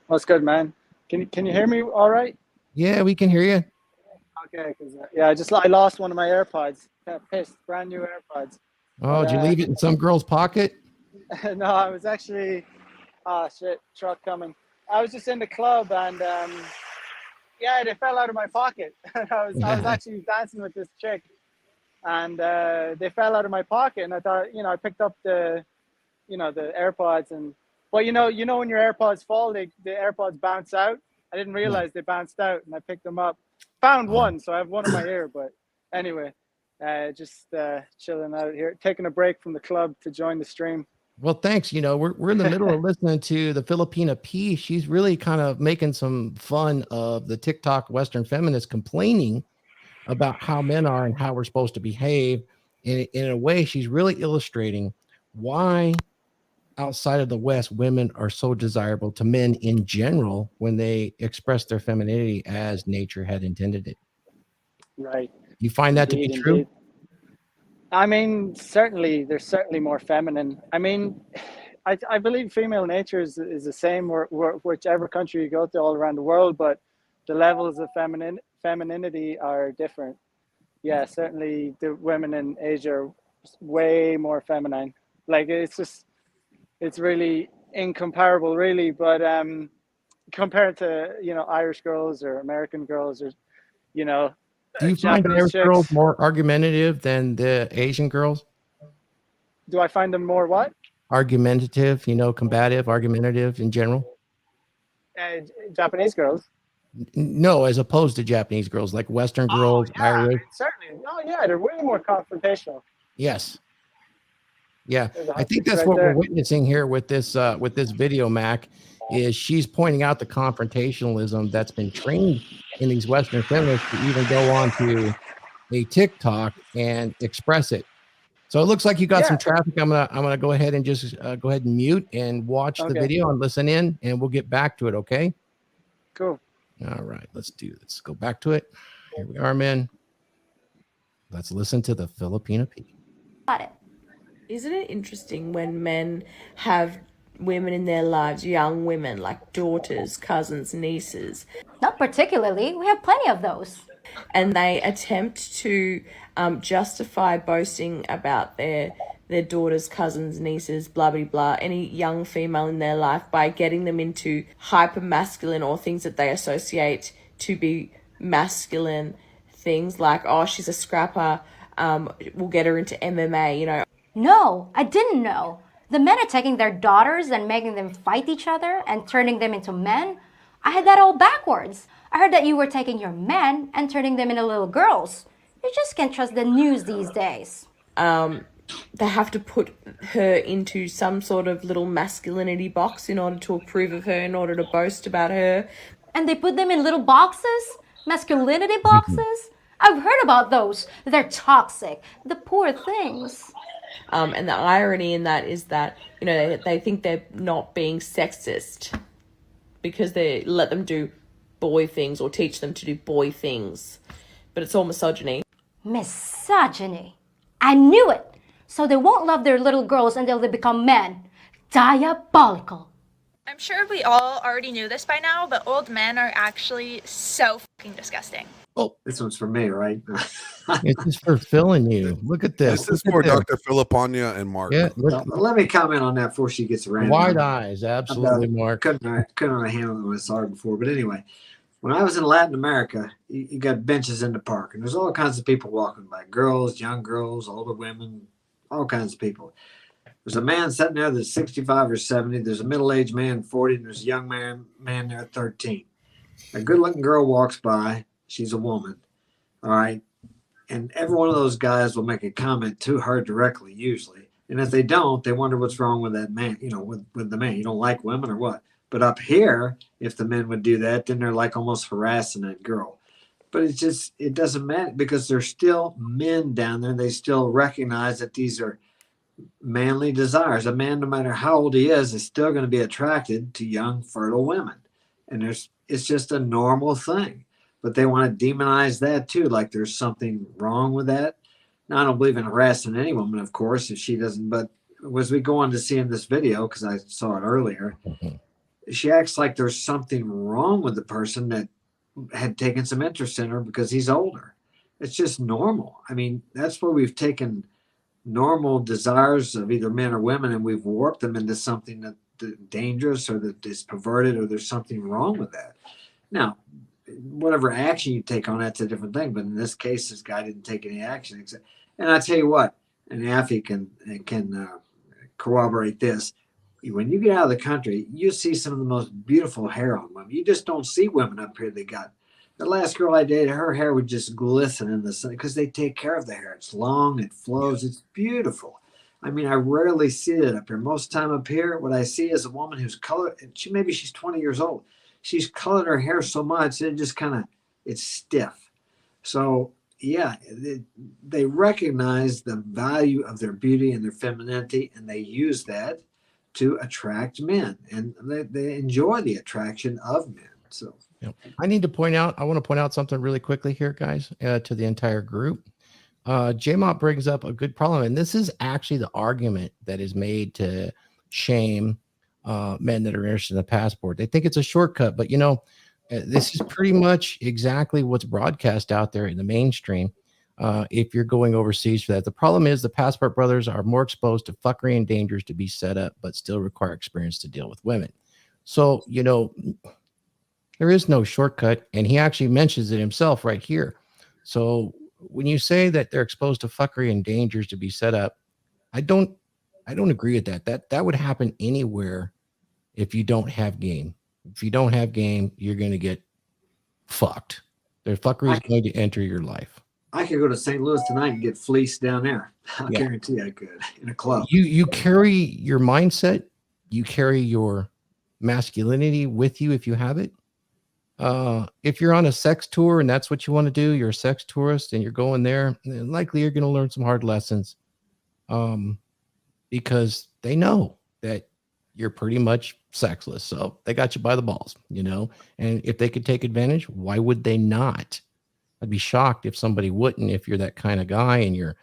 What's good, man? Can you hear me all right? Yeah, we can hear you. Okay, because I lost one of my AirPods. Pissed, brand new AirPods. Oh, did you leave it in some girl's pocket? No, I was actually, shit, truck coming. I was just in the club and they fell out of my pocket. I was actually dancing with this chick, and they fell out of my pocket. And I thought, I picked up the AirPods, and well, when your AirPods fall, the AirPods bounce out. I didn't realize they bounced out, and I picked them up. Found one, so I have one in my ear. But anyway, just chilling out here, taking a break from the club to join the stream. Well, thanks. We're in the middle of listening to the Filipina Pea. She's really kind of making some fun of the TikTok Western feminists complaining about how men are and how we're supposed to behave. In a way, she's really illustrating why outside of the West, women are so desirable to men in general when they express their femininity as nature had intended it. Right. You find that Indeed, to be true? Indeed. I mean, they're certainly more feminine. I mean, I believe female nature is the same whichever country you go to all around the world, but the levels of femininity are different. Yeah, certainly the women in Asia are way more feminine. Like, it's really incomparable, really. But compared to, Irish girls or American girls or, do you find Irish girls more argumentative than the Asian girls? Do I find them more what? Argumentative, combative, argumentative in general? Japanese girls? No, as opposed to Japanese girls, like Western girls, Irish. Certainly. Oh, yeah, they're way more confrontational. Yes. Yeah, I think that's what we're witnessing here with this video, Mac, is she's pointing out the confrontationalism that's been trained in these Western feminists to even go on to a TikTok and express it. So it looks like you got some traffic. I'm gonna go ahead and just go ahead and mute and watch the video and listen in, and we'll get back to it. Okay. Cool. All right, let's go back to it. Here we are, men. Let's listen to the Filipina Pea. Got it. Isn't it interesting when men have women in their lives, young women like daughters, cousins, nieces? Not particularly. We have plenty of those. And they attempt to justify boasting about their their daughters, cousins, nieces, blah, blah, blah, any young female in their life by getting them into hyper masculine or things that they associate to be masculine things like, oh, she's a scrapper, we'll get her into MMA, you know. No, I didn't know. The men are taking their daughters and making them fight each other and turning them into men. I had that all backwards. I heard that you were taking your men and turning them into little girls. You just can't trust the news these days. They have to put her into some sort of little masculinity box in order to approve of her, in order to boast about her. And they put them in little boxes? Masculinity boxes? I've heard about those. They're toxic. The poor things. And the irony in that is that, you know, they think they're not being sexist because they let them do boy things or teach them to do boy things. But it's all misogyny. Misogyny. I knew it. So they won't love their little girls until they become men. Diabolical. I'm sure we all already knew this by now, but old men are actually so fucking disgusting. Oh, this one's for me, right? It's just for filling you. Look at this. This is for Dr. Filipina and Mark. Yeah, let me comment on that before she gets around. Wide eyes, absolutely, Mark. Couldn't have handled it with hard before. But anyway, when I was in Latin America, you got benches in the park, and there's all kinds of people walking by. Girls, young girls, older women, all kinds of people. There's a man sitting there that's 65 or 70. There's a middle-aged man, 40, and there's a young man there at 13. A good-looking girl walks by. She's a woman, all right? And every one of those guys will make a comment to her directly, usually. And if they don't, they wonder what's wrong with that man, you know, with the man. You don't like women or what? But up here, if the men would do that, then they're like almost harassing that girl. But it's just, it doesn't matter because there's still men down there. They still recognize that these are manly desires. A man, no matter how old he is still going to be attracted to young, fertile women. And it's just a normal thing. But they want to demonize that too, like there's something wrong with that. Now, I don't believe in harassing any woman, of course, if she doesn't. But as we go on to see in this video, because I saw it earlier, she acts like there's something wrong with the person that had taken some interest in her because he's older. It's just normal. I mean, that's where we've taken normal desires of either men or women and we've warped them into something that dangerous or that is perverted or there's something wrong with that. Now, whatever action you take on that's a different thing. But in this case, this guy didn't take any action. And I tell you what, and Afi can corroborate this. When you get out of the country, you see some of the most beautiful hair on women. You just don't see women up here. They got the last girl I dated, her hair would just glisten in the sun because they take care of the hair. It's long, it flows, it's beautiful. I mean, I rarely see it up here. Most time up here, what I see is a woman who's colored. Maybe she's 20 years old. She's colored her hair so much it just it's stiff. So yeah, they recognize the value of their beauty and their femininity, and they use that to attract men, and they enjoy the attraction of men. So I want to point out something really quickly here, guys, to the entire group. J-Mop brings up a good problem, and this is actually the argument that is made to shame men that are interested in the passport. They think it's a shortcut, but this is pretty much exactly what's broadcast out there in the mainstream. If you're going overseas for that, the problem is the passport brothers are more exposed to fuckery and dangers to be set up, but still require experience to deal with women. So, there is no shortcut, and he actually mentions it himself right here. So when you say that they're exposed to fuckery and dangers to be set up, I don't agree with that. That would happen anywhere if you don't have game. If you don't have game, you're going to get fucked. The fuckery is going to enter your life. I could go to St. Louis tonight and get fleeced down there. I guarantee I could in a club. You carry your mindset, you carry your masculinity with you if you have it. If you're on a sex tour and that's what you want to do, you're a sex tourist and you're going there, likely you're going to learn some hard lessons. Because they know that you're pretty much sexless. So they got you by the balls, and if they could take advantage, why would they not? I'd be shocked if somebody wouldn't, if you're that kind of guy and you're,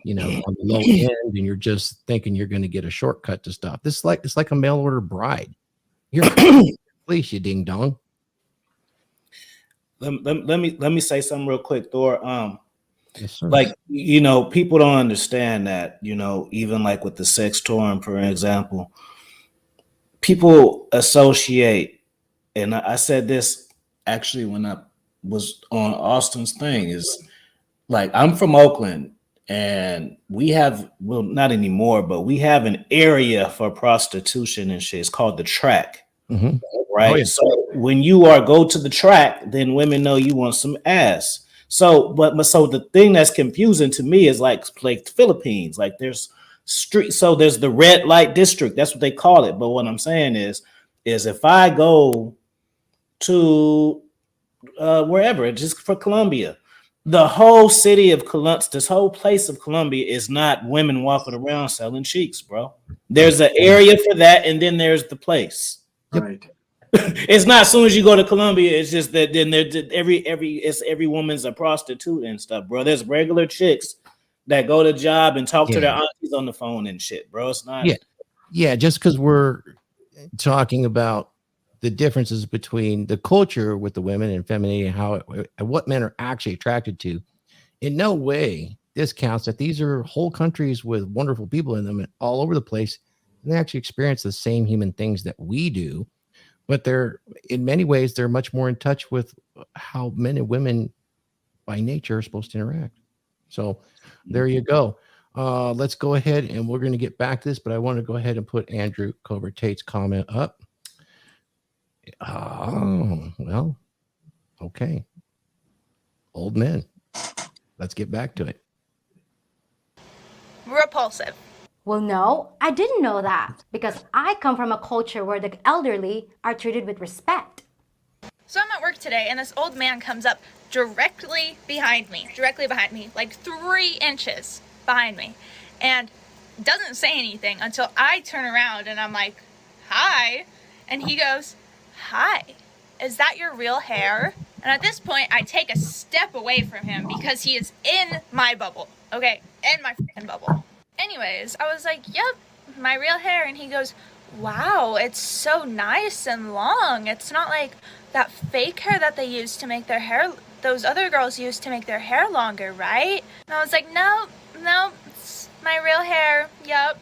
on the low end and you're just thinking you're going to get a shortcut to stuff. It's like a mail order bride. You're please, you ding dong. Let me say something real quick, Thor. Yes, sir. Like, people don't understand that, even like with the sex touring, for example, people associate, and I said this actually when I was on Austin's thing, is like, I'm from Oakland and we have, well, not anymore, but we have an area for prostitution and shit. It's called the track. Mm-hmm. Right. Oh, yeah. So when you go to the track, then women know you want some ass. So, so the thing that's confusing to me is like the Philippines, like there's street. So there's the red light district. That's what they call it. But what I'm saying is if I go to wherever, just for Colombia, the whole city of Columbus, this whole place of Columbia is not women walking around selling cheeks, bro. There's an area for that, and then there's the place. Right. It's not as soon as you go to Colombia, it's just that then every woman's a prostitute and stuff, bro. There's regular chicks that go to job and talk to their aunties on the phone and shit, bro. It's not. Yeah. Just because we're talking about the differences between the culture with the women and femininity and what men are actually attracted to, in no way discounts that these are whole countries with wonderful people in them all over the place, and they actually experience the same human things that we do. But in many ways, they're much more in touch with how men and women by nature are supposed to interact. So there you go. Let's go ahead and we're going to get back to this, but I want to go ahead and put Andrew Covert Tate's comment up. Oh, well, okay. Old men. Let's get back to it. Repulsive. Well, no, I didn't know that because I come from a culture where the elderly are treated with respect. So I'm at work today and this old man comes up directly behind me, like 3 inches behind me, and doesn't say anything until I turn around and I'm like, hi, and he goes, hi, is that your real hair? And at this point, I take a step away from him because he is in my bubble, okay, in my freaking bubble. Anyways, I was like, yep, my real hair, and he goes, wow, it's so nice and long. It's not like that fake hair that they use to make their hair, those other girls use to make their hair longer, right? And I was like, no, it's my real hair, yep.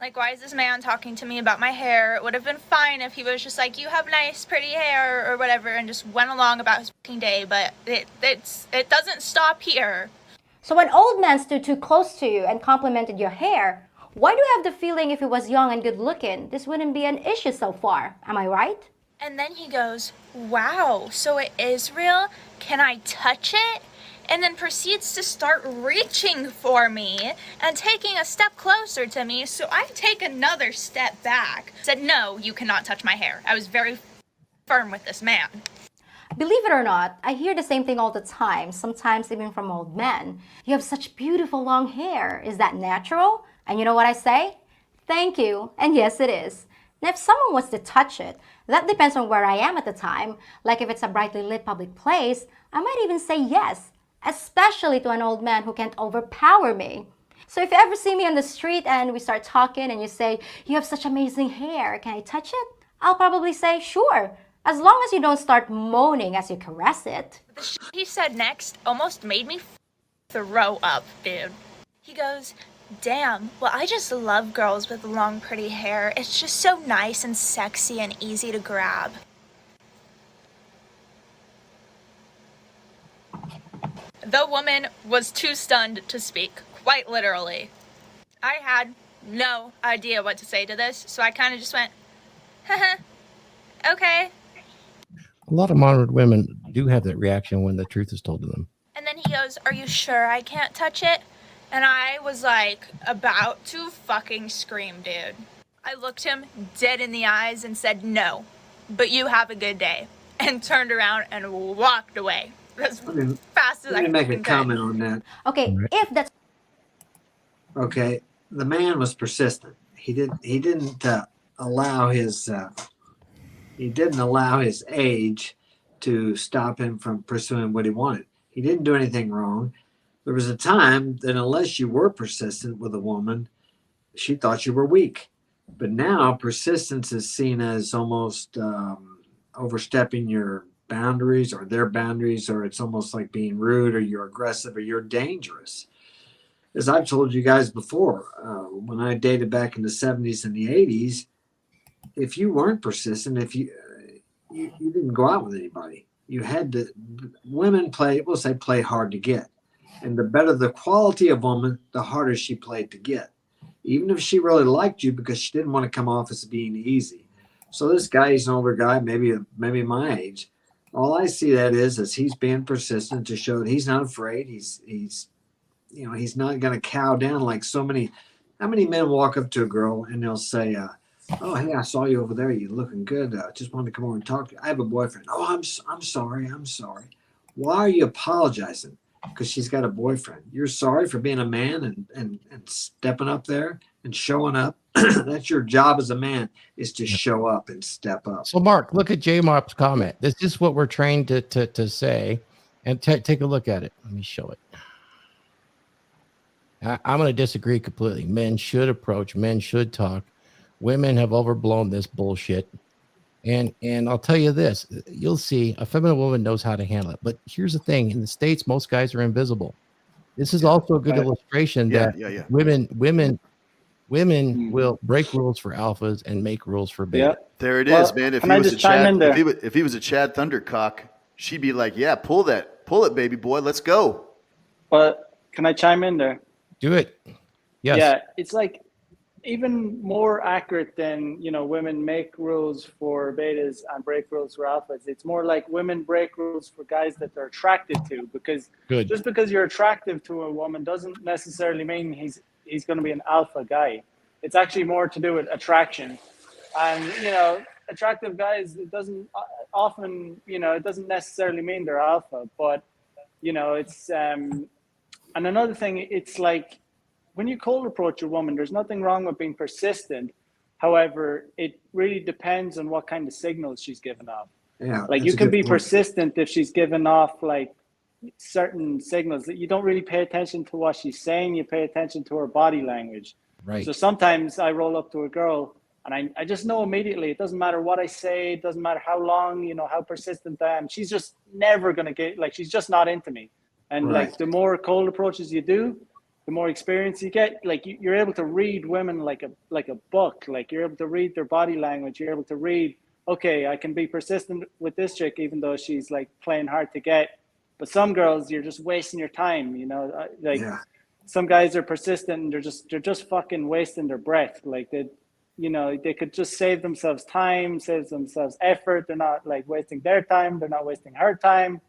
Like, why is this man talking to me about my hair? It would have been fine if he was just like, you have nice, pretty hair or whatever, and just went along about his fucking day, but it doesn't stop here. So when old men stood too close to you and complimented your hair, why do you have the feeling if he was young and good looking, this wouldn't be an issue so far? Am I right? And then he goes, wow, so it is real? Can I touch it? And then proceeds to start reaching for me and taking a step closer to me. So I take another step back. Said, no, you cannot touch my hair. I was very firm with this man. Believe it or not, I hear the same thing all the time, sometimes even from old men. You have such beautiful long hair. Is that natural? And you know what I say? Thank you. And yes, it is. And if someone wants to touch it, that depends on where I am at the time. Like if it's a brightly lit public place, I might even say yes, especially to an old man who can't overpower me. So if you ever see me on the street and we start talking and you say, you have such amazing hair, can I touch it? I'll probably say, sure, as long as you don't start moaning as you caress it. The shit he said next almost made me throw up, dude. He goes, damn, well, I just love girls with long, pretty hair. It's just so nice and sexy and easy to grab. The woman was too stunned to speak, quite literally. I had no idea what to say to this, so I kind of just went, haha, okay. A lot of modern women do have that reaction when the truth is told to them. And then he goes, are you sure I can't touch it? And I was like about to fucking scream, dude. I looked him dead in the eyes and said, no, but you have a good day. And turned around and walked away as fast as I could. Let me make a comment on that. Okay, if that's... Okay, the man was persistent. He didn't allow his age to stop him from pursuing what he wanted. He didn't do anything wrong. There was a time that unless you were persistent with a woman, she thought you were weak. But now persistence is seen as almost overstepping your boundaries or their boundaries, or it's almost like being rude or you're aggressive or you're dangerous. As I've told you guys before, when I dated back in the 70s and the 80s, if you weren't persistent, if you didn't go out with anybody, you had to, women play hard to get. And the better the quality of woman, the harder she played to get. Even if she really liked you, because she didn't want to come off as being easy. So this guy, he's an older guy, maybe my age. All I see that is he's being persistent to show that he's not afraid. He's not going to cow down like so many. How many men walk up to a girl and they'll say, "Oh, hey, I saw you over there. You're looking good. Just wanted to come over and talk to you. I have a boyfriend." "Oh, I'm sorry. I'm sorry." Why are you apologizing? Because she's got a boyfriend. You're sorry for being a man and stepping up there and showing up. That's your job as a man, is to show up and step up. So, Mark, look at J-Mop's comment. This is what we're trained to say. And take a look at it. Let me show it. I'm going to disagree completely. Men should approach. Men should talk. Women have overblown this bullshit. And I'll tell you this. You'll see a feminine woman knows how to handle it. But here's the thing. In the States, most guys are invisible. This is also a good illustration that women will break rules for alphas and make rules for beta. There it is, man. If he was a Chad Thundercock, she'd be like, "Yeah, pull it, baby boy, let's go." But can I chime in there? Do it. Yes. Yeah, it's like even more accurate than, women make rules for betas and break rules for alphas. It's more like women break rules for guys that they're attracted to, because just because you're attractive to a woman doesn't necessarily mean he's going to be an alpha guy. It's actually more to do with attraction. And, attractive guys, it doesn't often, it doesn't necessarily mean they're alpha, but, it's, and another thing, it's like, when you cold approach a woman, there's nothing wrong with being persistent. However, it really depends on what kind of signals she's giving off. Yeah, like, you can be persistent if she's giving off like certain signals that you don't really pay attention to what she's saying. You pay attention to her body language. Right. So sometimes I roll up to a girl and I just know immediately, it doesn't matter what I say. It doesn't matter how long, how persistent I am. She's just never going to get, like, she's just not into me. And like, the more cold approaches you do, the more experience you get. Like, you're able to read women like a book. Like, you're able to read their body language. You're able to read, okay, I can be persistent with this chick even though she's like playing hard to get. But some girls, you're just wasting your time. Some guys are persistent and they're just fucking wasting their breath. Like, they could just save themselves time, save themselves effort. They're not like wasting their time. They're not wasting her time.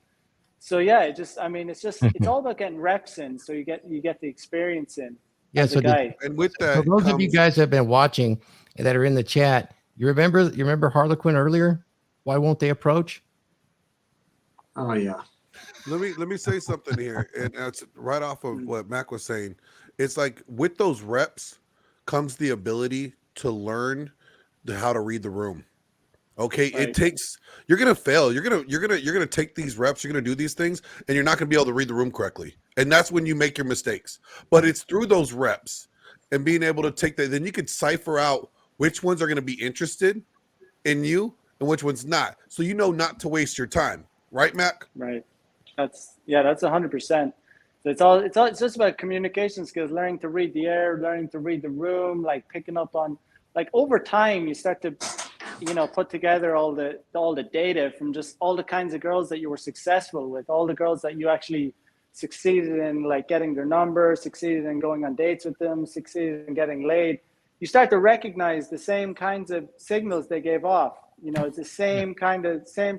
So yeah, it's all about getting reps in, so you get the experience in. Yeah, so and with that, for those of you guys that have been watching that are in the chat, you remember Harlequin earlier? Why won't they approach? Oh yeah. Let me say something here, and that's right off of what Mac was saying. It's like, with those reps comes the ability to learn how to read the room. Okay, right. It takes, you're gonna fail. You're gonna take these reps. You're gonna do these things, and you're not gonna be able to read the room correctly. And that's when you make your mistakes. But it's through those reps and being able to take that, then you can cipher out which ones are gonna be interested in you and which ones not. So you know not to waste your time, right, Mac? Right. That's 100%. So it's just about communication skills, learning to read the air, learning to read the room, like picking up on, like, over time you start to put together all the data from just all the kinds of girls that you were successful with, all the girls that you actually succeeded in, like, getting their number, succeeded in going on dates with them, succeeded in getting laid. You start to recognize the same kinds of signals they gave off. It's the same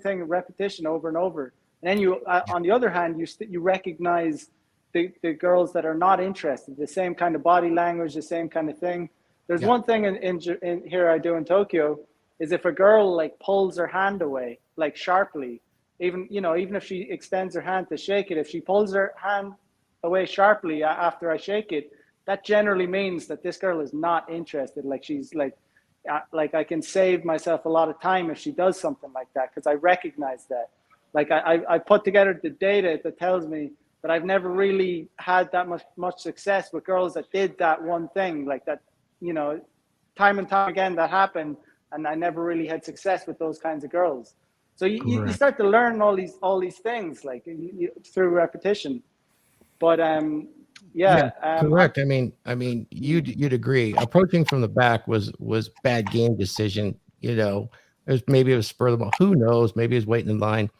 thing, repetition over and over. And then you, on the other hand, you recognize the girls that are not interested, the same kind of body language, the same kind of thing. There's one thing in here I do in Tokyo, is if a girl like pulls her hand away, like sharply, even if she extends her hand to shake it, if she pulls her hand away sharply after I shake it, that generally means that this girl is not interested. Like, she's like I can save myself a lot of time if she does something like that, because I recognize that. Like, I put together the data that tells me that I've never really had that much success with girls that did that one thing, like that, time and time again that happened. And I never really had success with those kinds of girls. So you start to learn all these things like through repetition. But correct. I mean, you'd agree. Approaching from the back was bad game decision. Maybe it was spur of the moment. Who knows? Maybe he was waiting in line.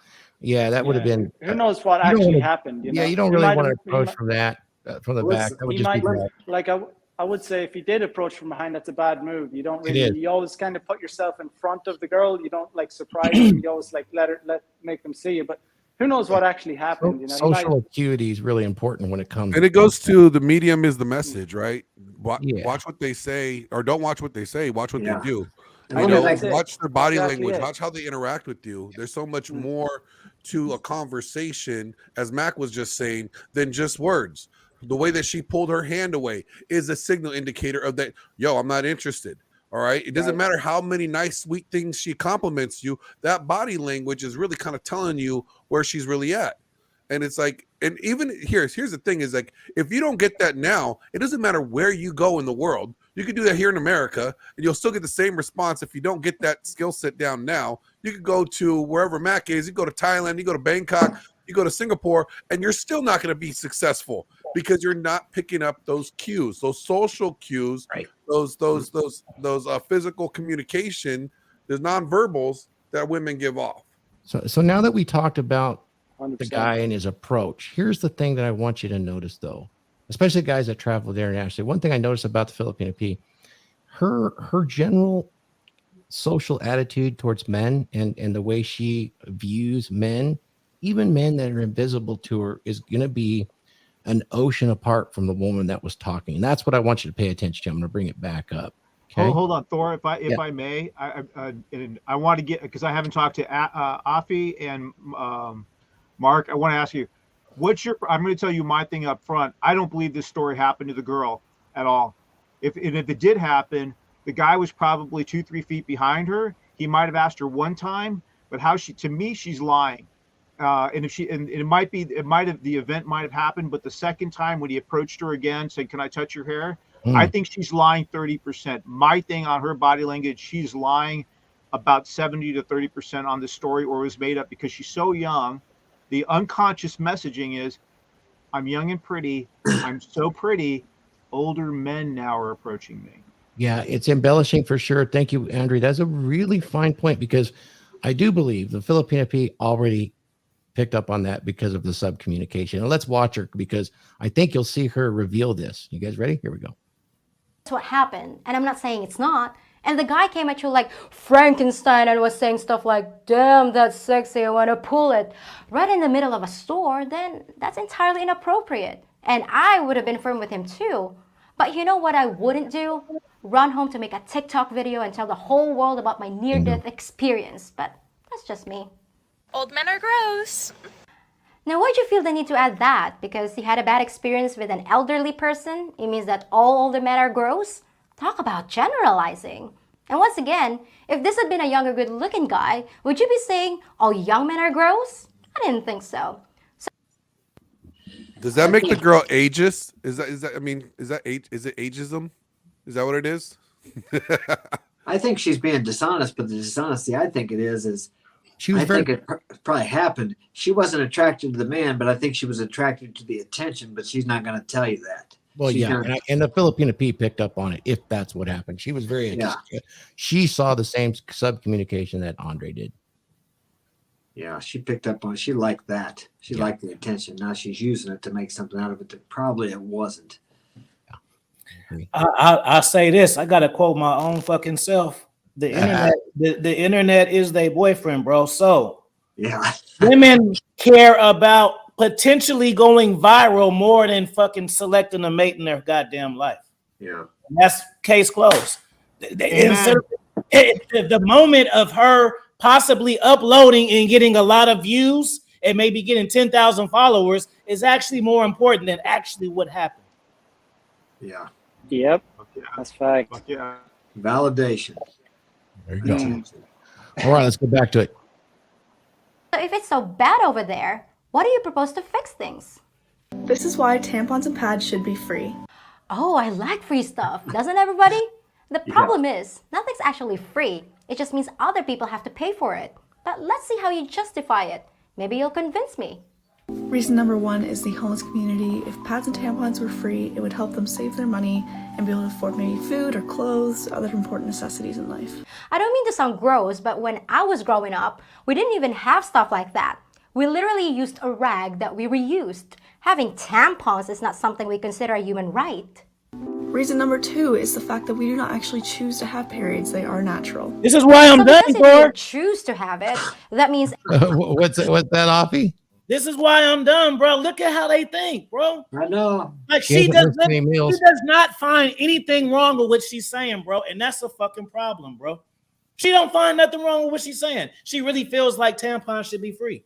Yeah, that would have been. Who knows what actually happened? Yeah, you don't really want to approach from that from the back. That would just be bad. Like I would say, if you did approach from behind, that's a bad move. You don't really. You always kind of put yourself in front of the girl. You don't like surprise them. You always like make them see you. But who knows what actually happened? Social acuity is really important when it comes. And it goes to the medium is the message, right? Watch what they say, or don't watch what they say. Watch what they do. Watch their body language. Watch how they interact with you. There's so much more to a conversation, as Mac was just saying, than just words. The way that she pulled her hand away is a signal indicator of that. Yo, I'm not interested. All right. It doesn't matter how many nice, sweet things she compliments you. That body language is really kind of telling you where she's really at. And it's like, and even here's the thing is like, if you don't get that now, it doesn't matter where you go in the world. You can do that here in America and you'll still get the same response. If you don't get that skill set down now, you could go to wherever Mac is. You go to Thailand, you go to Bangkok, you go to Singapore, and you're still not going to be successful because you're not picking up those cues, those social cues, right? Those physical communication, there's nonverbals that women give off. So now that we talked about 100%. the guy and his approach, here's the thing that I want you to notice, though, especially guys that travel there internationally. One thing I noticed about the Filipina Pea, her general social attitude towards men and the way she views men, even men that are invisible to her, is going to be an ocean apart from the woman that was talking. And that's what I want you to pay attention to. I'm going to bring it back up. Okay. Hold on, Thor. If I may, I want to get, because I haven't talked to Afi and Mark. I want to ask you, I'm going to tell you my thing up front. I don't believe this story happened to the girl at all. If it did happen, the guy was probably 2-3 feet behind her. He might have asked her one time, but to me, she's lying. And the event might have happened, but the second time when he approached her again, said, "Can I touch your hair?" I think she's lying 30%. My thing on her body language, she's lying about 70 to 30% on the story, or was made up because she's so young. The unconscious messaging is, I'm young and pretty. I'm so pretty. Older men now are approaching me. Yeah, it's embellishing for sure. Thank you, Andre. That's a really fine point, because I do believe the Filipina Pea already picked up on that because of the sub communication. And let's watch her, because I think you'll see her reveal this. You guys ready? Here we go. That's what happened, and I'm not saying it's not. And the guy came at you like Frankenstein and was saying stuff like, "Damn, that's sexy, I want to pull it," right in the middle of a store. Then that's entirely inappropriate. And I would have been firm with him too. But you know what I wouldn't do? Run home to make a TikTok video and tell the whole world about my near-death experience. But that's just me. Old men are gross. Now, why'd you feel the need to add that? Because you had a bad experience with an elderly person? It means that all older men are gross? Talk about generalizing. And once again, if this had been a younger, good-looking guy, would you be saying all young men are gross? I didn't think so. Does that make the girl ageist? Is it ageism? Is that what it is? I think she's being dishonest, but the dishonesty I think it is I think it probably happened. She wasn't attracted to the man, but I think she was attracted to the attention, but she's not going to tell you that. Well, and the Filipina Pea picked up on it, if that's what happened. She was very interested. She saw the same sub communication that Andre did. Yeah, she picked up on it. She liked that. She liked the attention. Now she's using it to make something out of it that probably it wasn't. I say this. I got to quote my own fucking self. The internet, the internet is their boyfriend, bro. So yeah, women care about potentially going viral more than fucking selecting a mate in their goddamn life. Yeah, and that's case closed. The moment of her possibly uploading and getting a lot of views and maybe getting 10,000 followers is actually more important than actually what happened. Yeah. Yep. That's fact. Yeah. Validation. There you go. All right, let's go back to it. So if it's so bad over there, why do you propose to fix things? This is why tampons and pads should be free. Oh, I like free stuff. Doesn't everybody? The problem is, nothing's actually free. It just means other people have to pay for it. But let's see how you justify it. Maybe you'll convince me. Reason number 1 is the homeless community. If pads and tampons were free, it would help them save their money and be able to afford maybe food or clothes, other important necessities in life. I don't mean to sound gross, but when I was growing up, we didn't even have stuff like that. We literally used a rag that we reused. Having tampons is not something we consider a human right. Reason number 2 is the fact that we do not actually choose to have periods. They are natural. This is why I'm done, Because if Thor. you choose to have it, that means... What's that, Offie? This is why I'm done, bro. Look at how they think, bro. I know. Like she does not find anything wrong with what she's saying, bro. And that's a fucking problem, bro. She don't find nothing wrong with what she's saying. She really feels like tampons should be free.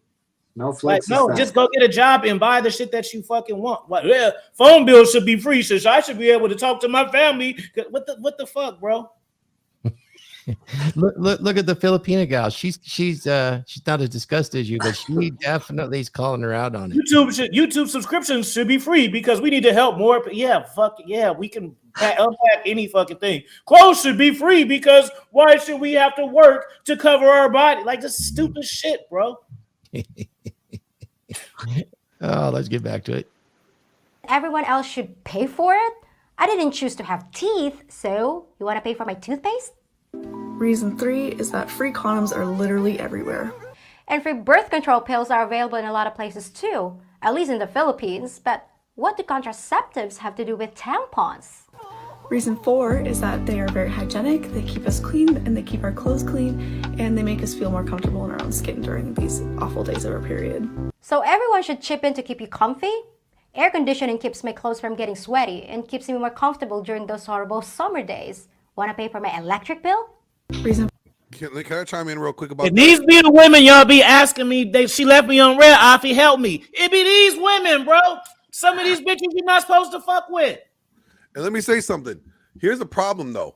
No flex. Like, no, just go get a job and buy the shit that you fucking want. What? Yeah, phone bills should be free, so I should be able to talk to my family. What the fuck, bro? Look at the Filipina gal. She's not as disgusted as you, but she definitely is calling her out on it. YouTube subscriptions should be free because we need to help more. Yeah, fuck yeah, we can unpack any fucking thing. Clothes should be free because why should we have to work to cover our body? Like this stupid shit, bro. Oh, let's get back to it. Everyone else should pay for it? I didn't choose to have teeth, so you want to pay for my toothpaste? Reason 3 is that free condoms are literally everywhere. And free birth control pills are available in a lot of places too, at least in the Philippines. But what do contraceptives have to do with tampons? Reason 4 is that they are very hygienic, they keep us clean, and they keep our clothes clean, and they make us feel more comfortable in our own skin during these awful days of our period. So everyone should chip in to keep you comfy? Air conditioning keeps my clothes from getting sweaty and keeps me more comfortable during those horrible summer days. Want to pay for my electric bill? Reason. Can I chime in real quick about If these be the women y'all be asking me, she left me on red, Offie, help me. It be these women, bro. Some of these bitches you're not supposed to fuck with. And let me say something. Here's the problem, though.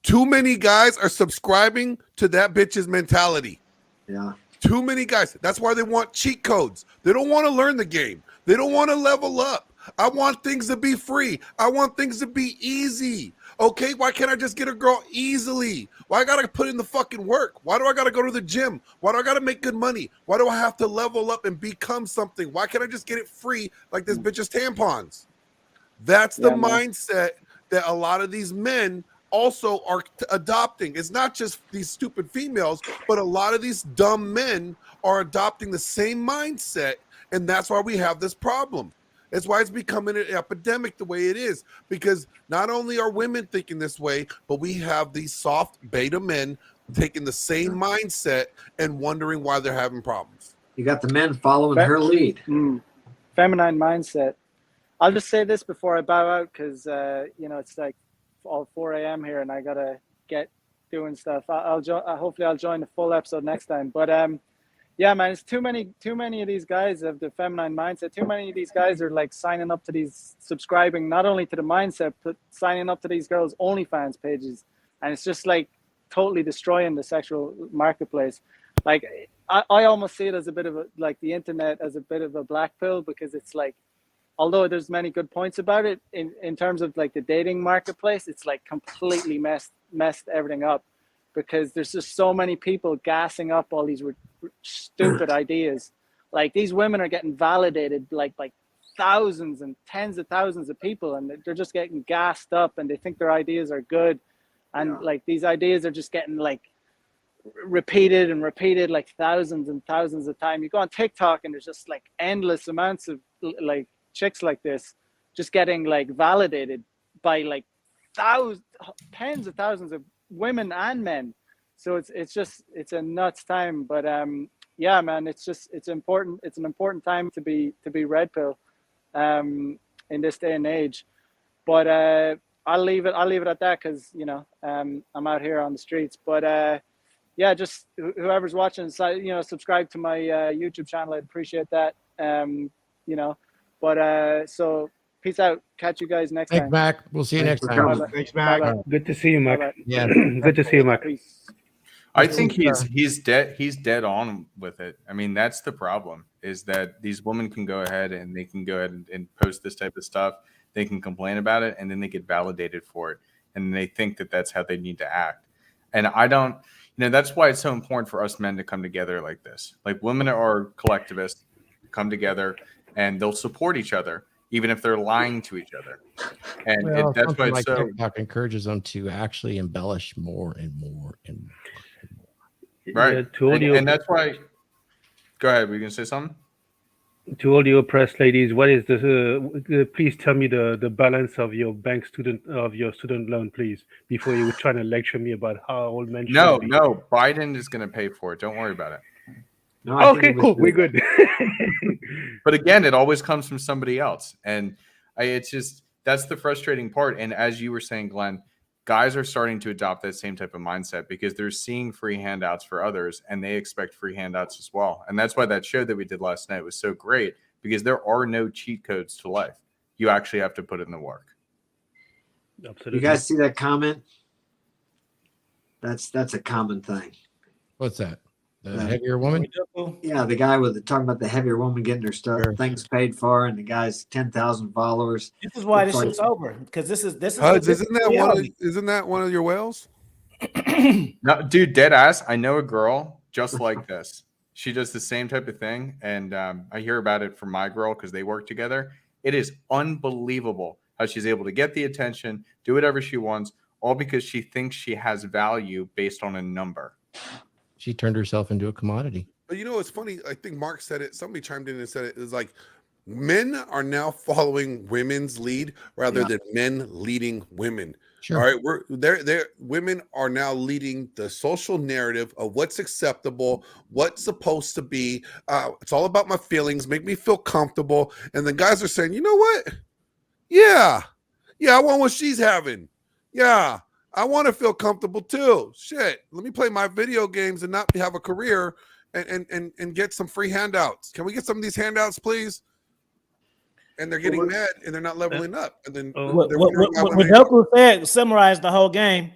Too many guys are subscribing to that bitch's mentality. Yeah. Too many guys. That's why they want cheat codes. They don't want to learn the game. They don't want to level up. I want things to be free. I want things to be easy. Okay, why can't I just get a girl easily? Why I gotta put in the fucking work? Why do I gotta go to the gym? Why do I gotta make good money? Why do I have to level up and become something? Why can't I just get it free like this bitch's tampons? That's the mindset that a lot of these men also are adopting. It's not just these stupid females, but a lot of these dumb men are adopting the same mindset, and that's why we have this problem. That's why it's becoming an epidemic the way it is, because not only are women thinking this way, but we have these soft beta men taking the same mindset and wondering why they're having problems. You got the men following her lead. Feminine mindset. I'll just say this before I bow out because, it's like all 4 a.m. here and I got to get doing stuff. Hopefully I'll join the full episode next time. But yeah, man, it's too many of these guys have the feminine mindset. Too many of these guys are like signing up to these, subscribing not only to the mindset, but signing up to these girls' OnlyFans pages. And it's just like totally destroying the sexual marketplace. Like I almost see it as a bit of like the internet as a bit of a black pill, because it's like, although there's many good points about it in terms of like the dating marketplace, it's like completely messed everything up, because there's just so many people gassing up all these stupid ideas. Like these women are getting validated like thousands and tens of thousands of people, and they're just getting gassed up and they think their ideas are good. And like these ideas are just getting like repeated and repeated like thousands and thousands of times. You go on TikTok and there's just like endless amounts of like chicks like this just getting like validated by like tens of thousands of women and men. So it's a nuts time. But yeah, man, it's important. It's an important time to be red pill in this day and age. But I'll leave it at that, because I'm out here on the streets. But yeah, just whoever's watching, subscribe to my YouTube channel. I'd appreciate that. But so peace out. Catch you guys next time. Thanks, Mac. We'll see you next time. Thanks, Mac. Good to see you, Mac. Yeah. Good to see you, Mac. I think he's dead on with it. I mean, that's the problem, is that these women can go ahead and they can go ahead and post this type of stuff. They can complain about it, and then they get validated for it, and they think that that's how they need to act. And I don't, that's why it's so important for us men to come together like this. Like, women are collectivists, come together, and they'll support each other, even if they're lying to each other. And Well, that's why something it's like so. TikTok encourages them to actually embellish more and more and more. Right. Yeah, and that's why. Go ahead. Were you going to say something? To all the oppressed ladies, what is please tell me the balance of your student loan, please, before you were trying to lecture me about how old men should be. No, Biden is going to pay for it. Don't worry about it. No, I think Okay, it was cool. good. We're good. But again, it always comes from somebody else. And it's just, that's the frustrating part. And as you were saying, Glenn, guys are starting to adopt that same type of mindset because they're seeing free handouts for others and they expect free handouts as well. And that's why that show that we did last night was so great, because there are no cheat codes to life. You actually have to put in the work. Absolutely. You guys see that comment? That's a common thing. What's that? The heavier woman? Yeah, the guy talking about the heavier woman getting her stuff, things paid for, and the guy's 10,000 followers. This is why this shit's over, because this is Huds, isn't that one of your whales? No, dude, dead ass. I know a girl just like this. She does the same type of thing, and I hear about it from my girl because they work together. It is unbelievable how she's able to get the attention, do whatever she wants, all because she thinks she has value based on a number. She turned herself into a commodity. But you know, it's funny. I think Mark said it. Somebody chimed in and said it. It's like men are now following women's lead rather than men leading women. Sure. All right, women are now leading the social narrative of what's acceptable, what's supposed to be. It's all about my feelings, make me feel comfortable. And the guys are saying, you know what? Yeah, I want what she's having. Yeah, I want to feel comfortable too. Shit, let me play my video games and not have a career and get some free handouts. Can we get some of these handouts, please? And they're getting mad and they're not leveling up. And then what Doku said summarized the whole game.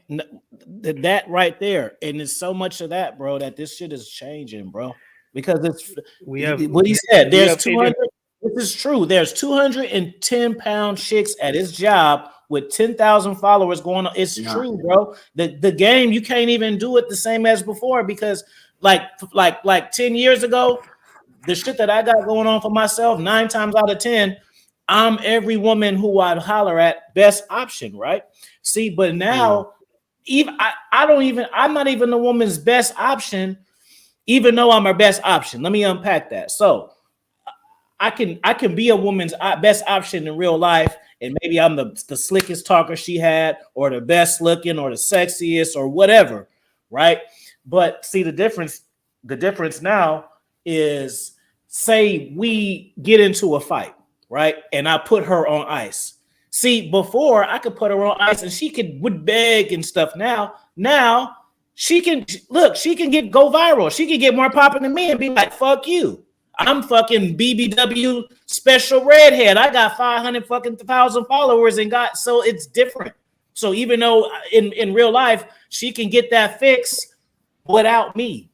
That right there, and there's so much of that, bro. That this shit is changing, bro. Because it's what he said. There's 200. This is true. There's 210-pound chicks at his job with 10,000 followers going on. It's true, bro. The game, you can't even do it the same as before because like 10 years ago, the shit that I got going on for myself, 9 times out of 10, I'm every woman who I'd holler at best option, right? See, but now I'm not even the woman's best option, even though I'm her best option. Let me unpack that. So I can be a woman's best option in real life, and maybe I'm the slickest talker she had, or the best looking, or the sexiest, or whatever, right? But see, the difference now is, say we get into a fight, right? And I put her on ice. See, before I could put her on ice and she would beg and stuff. Now she can go viral. She can get more popular than me and be like, fuck you. I'm fucking BBW special redhead. I got 500,000 followers and so it's different. So even though in real life, she can get that fix without me.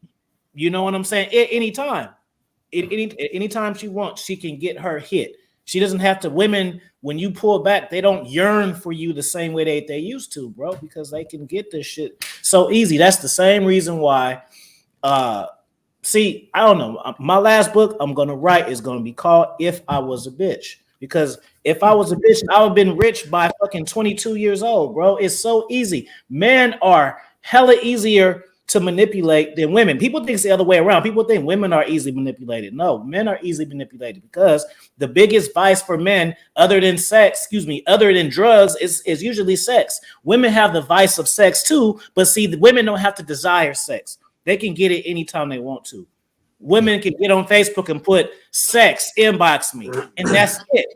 You know what I'm saying? Anytime she wants, she can get her hit. She doesn't have to. Women, when you pull back, they don't yearn for you the same way they used to, bro, because they can get this shit so easy. That's the same reason why. See, I don't know. My last book I'm gonna write is gonna be called "If I Was a Bitch," because if I was a bitch, I would have been rich by fucking 22 years old, bro. It's so easy. Men are hella easier to manipulate than women. People think it's the other way around. People think women are easily manipulated. No, men are easily manipulated because the biggest vice for men, other than drugs, is usually sex. Women have the vice of sex too, but see, the women don't have to desire sex. They can get it anytime they want to. Women can get on Facebook and put sex, inbox me, and that's it.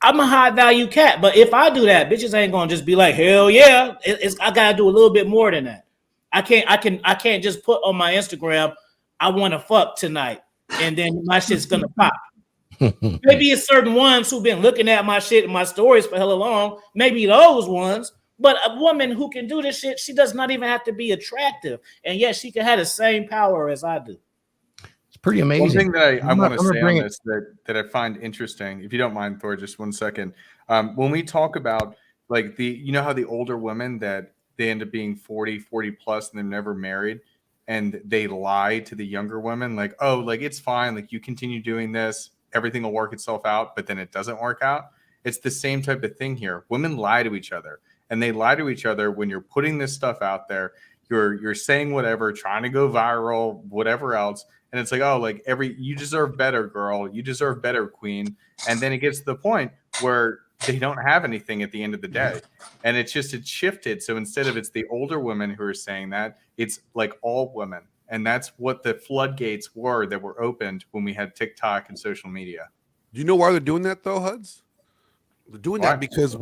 I'm a high value cat, but if I do that, bitches ain't gonna just be like, hell yeah. I gotta do a little bit more than that. I can't just put on my Instagram, I want to fuck tonight, and then my shit's gonna pop. Maybe it's certain ones who've been looking at my shit and my stories for hella long. Maybe those ones. But a woman who can do this shit, she does not even have to be attractive, and yet she can have the same power as I do. It's pretty amazing. One thing that I want to say on this that I find interesting, if you don't mind, Thor, just 1 second. When we talk about like you know how the older women that they end up being 40 plus, and they're never married. And they lie to the younger women, like, oh, like, it's fine. Like, you continue doing this, everything will work itself out, but then it doesn't work out. It's the same type of thing here. Women lie to each other, and they lie to each other when you're putting this stuff out there. You're saying whatever, trying to go viral, whatever else. And it's like, oh, like, you deserve better, girl. You deserve better, queen. And then it gets to the point where they don't have anything at the end of the day. And it's shifted. So instead of it's the older women who are saying that, it's like all women. And that's what the floodgates were that were opened when we had TikTok and social media. Do you know why they're doing that though, Huds? They're doing that because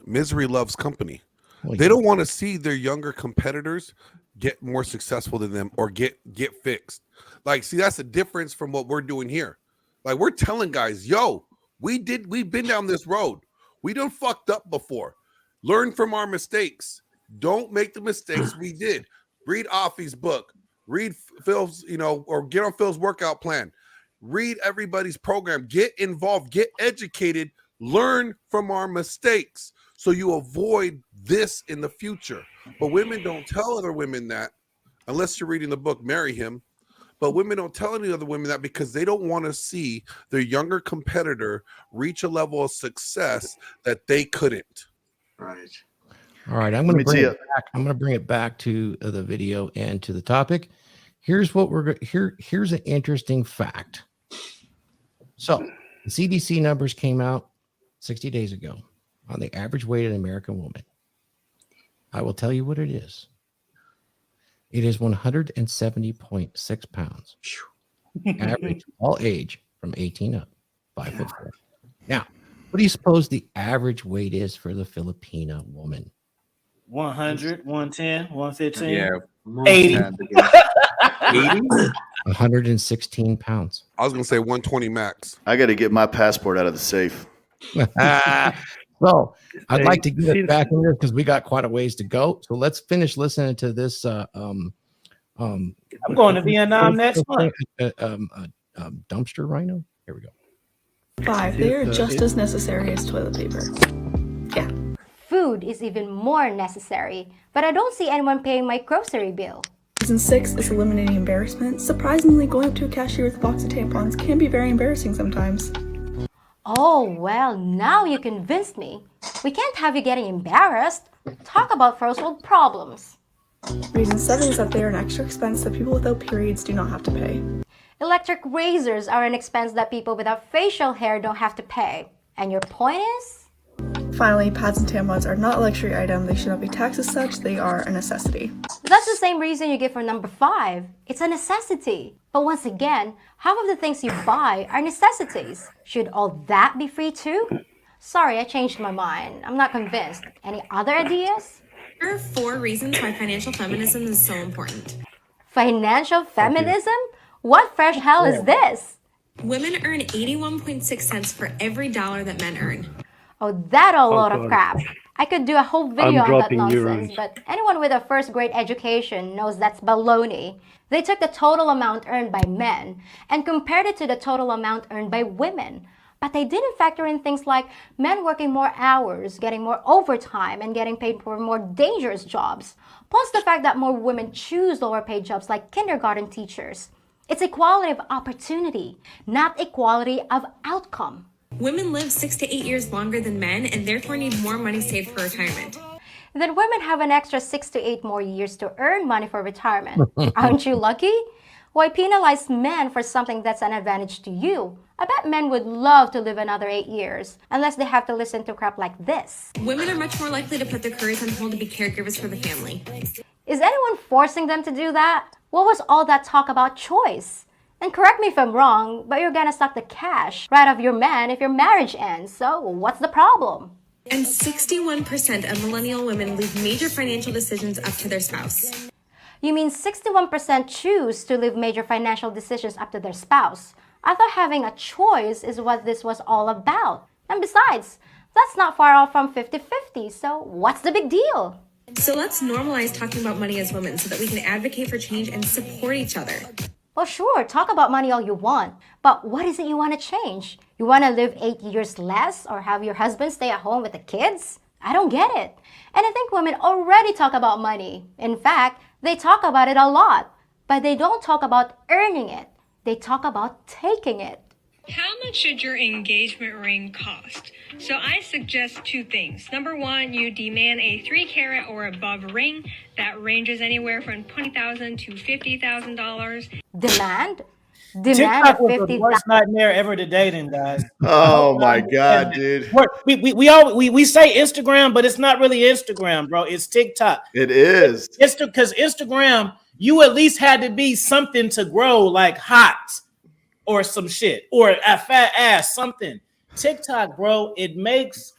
misery loves company. They don't want to see their younger competitors get more successful than them or get fixed. Like, see, that's the difference from what we're doing here. Like, we're telling guys, yo, we've been down this road. We done fucked up before. Learn from our mistakes. Don't make the mistakes we did. Read Offie's book. Read Phil's, or get on Phil's workout plan. Read everybody's program. Get involved. Get educated. Learn from our mistakes so you avoid this in the future. But women don't tell other women that, unless you're reading the book, Marry Him. But women don't tell any other women that because they don't want to see their younger competitor reach a level of success that they couldn't. Right. All right, I'm going to bring it back to the video and to the topic. Here's what here's an interesting fact. So, the CDC numbers came out 60 days ago on the average weight of an American woman. I will tell you what it is. It is 170.6 pounds. Average, all age from 18 up, 5'4". Now, what do you suppose the average weight is for the Filipina woman? 100, 110, 115. Yeah. 80. 80? 116 pounds. I was going to say 120 max. I got to get my passport out of the safe. So I'd like to get it back in here because we got quite a ways to go. So let's finish listening to this. I'm going to Vietnam next month. Dumpster rhino. Here we go. 5. They are just as necessary as toilet paper. Yeah. Food is even more necessary, but I don't see anyone paying my grocery bill. Reason 6 is eliminating embarrassment. Surprisingly, going up to a cashier with a box of tampons can be very embarrassing sometimes. Oh, well, now you convinced me. We can't have you getting embarrassed. Talk about first world problems. Reason 7 is that they are an extra expense that people without periods do not have to pay. Electric razors are an expense that people without facial hair don't have to pay. And your point is? Finally, pads and tampons are not a luxury item. They should not be taxed as such. They are a necessity. That's the same reason you give for number 5. It's a necessity. But once again, half of the things you buy are necessities. Should all that be free too? Sorry, I changed my mind. I'm not convinced. Any other ideas? There are 4 reasons why financial feminism is so important. Financial feminism? What fresh hell is this? Women earn 81.6 cents for every dollar that men earn. Oh, that a load of crap. I could do a whole video on that nonsense, euros. but anyone with a first grade education knows that's baloney. They took the total amount earned by men and compared it to the total amount earned by women. But they didn't factor in things like men working more hours, getting more overtime, and getting paid for more dangerous jobs. Plus the fact that more women choose lower paid jobs like kindergarten teachers. It's equality of opportunity, not equality of outcome. Women live 6 to 8 years longer than men and therefore need more money saved for retirement. Then women have an extra 6 to 8 more years to earn money for retirement. Aren't you lucky? Why penalize men for something that's an advantage to you? I bet men would love to live another 8 years, unless they have to listen to crap like this. Women are much more likely to put their careers on hold to be caregivers for the family. Is anyone forcing them to do that? What was all that talk about choice? And correct me if I'm wrong, but you're gonna suck the cash right off your man if your marriage ends, so what's the problem? And 61% of millennial women leave major financial decisions up to their spouse. You mean 61% choose to leave major financial decisions up to their spouse? I thought having a choice is what this was all about. And besides, that's not far off from 50-50, so what's the big deal? So let's normalize talking about money as women so that we can advocate for change and support each other. Well, sure, talk about money all you want, but what is it you want to change? You want to live 8 years less or have your husband stay at home with the kids? I don't get it. And I think women already talk about money. In fact, they talk about it a lot, but they don't talk about earning it. They talk about taking it. How much should your engagement ring cost? So I suggest two things. Number one, you demand a 3-carat or above ring that ranges anywhere from $20,000 to $50,000. Demand? TikTok was the worst nightmare ever to dating, guys. Oh my God, dude. We say Instagram, but it's not really Instagram, bro. It's TikTok. It is. It's because Instagram, you at least had to be something to grow, like hot or some shit, or a fat ass, something. TikTok, bro, it makes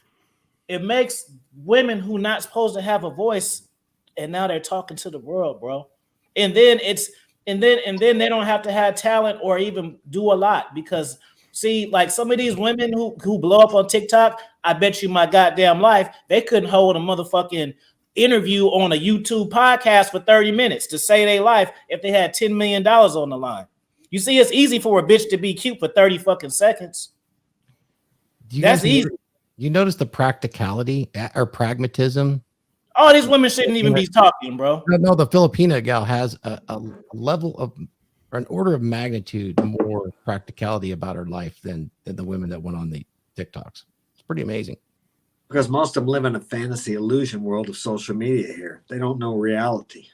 women who not supposed to have a voice, and now they're talking to the world, bro. And then they don't have to have talent or even do a lot, because see, like some of these women who blow up on TikTok, I bet you my goddamn life they couldn't hold a motherfucking interview on a YouTube podcast for 30 minutes to say their life if they had $10 million on the line. You see, it's easy for a bitch to be cute for 30 fucking seconds. That's easy. You notice the practicality or pragmatism? All these women shouldn't even be talking, bro. No, the Filipina gal has a level of, or an order of magnitude more practicality about her life than the women that went on the TikToks. It's pretty amazing. Because most of them live in a fantasy illusion world of social media here. They don't know reality.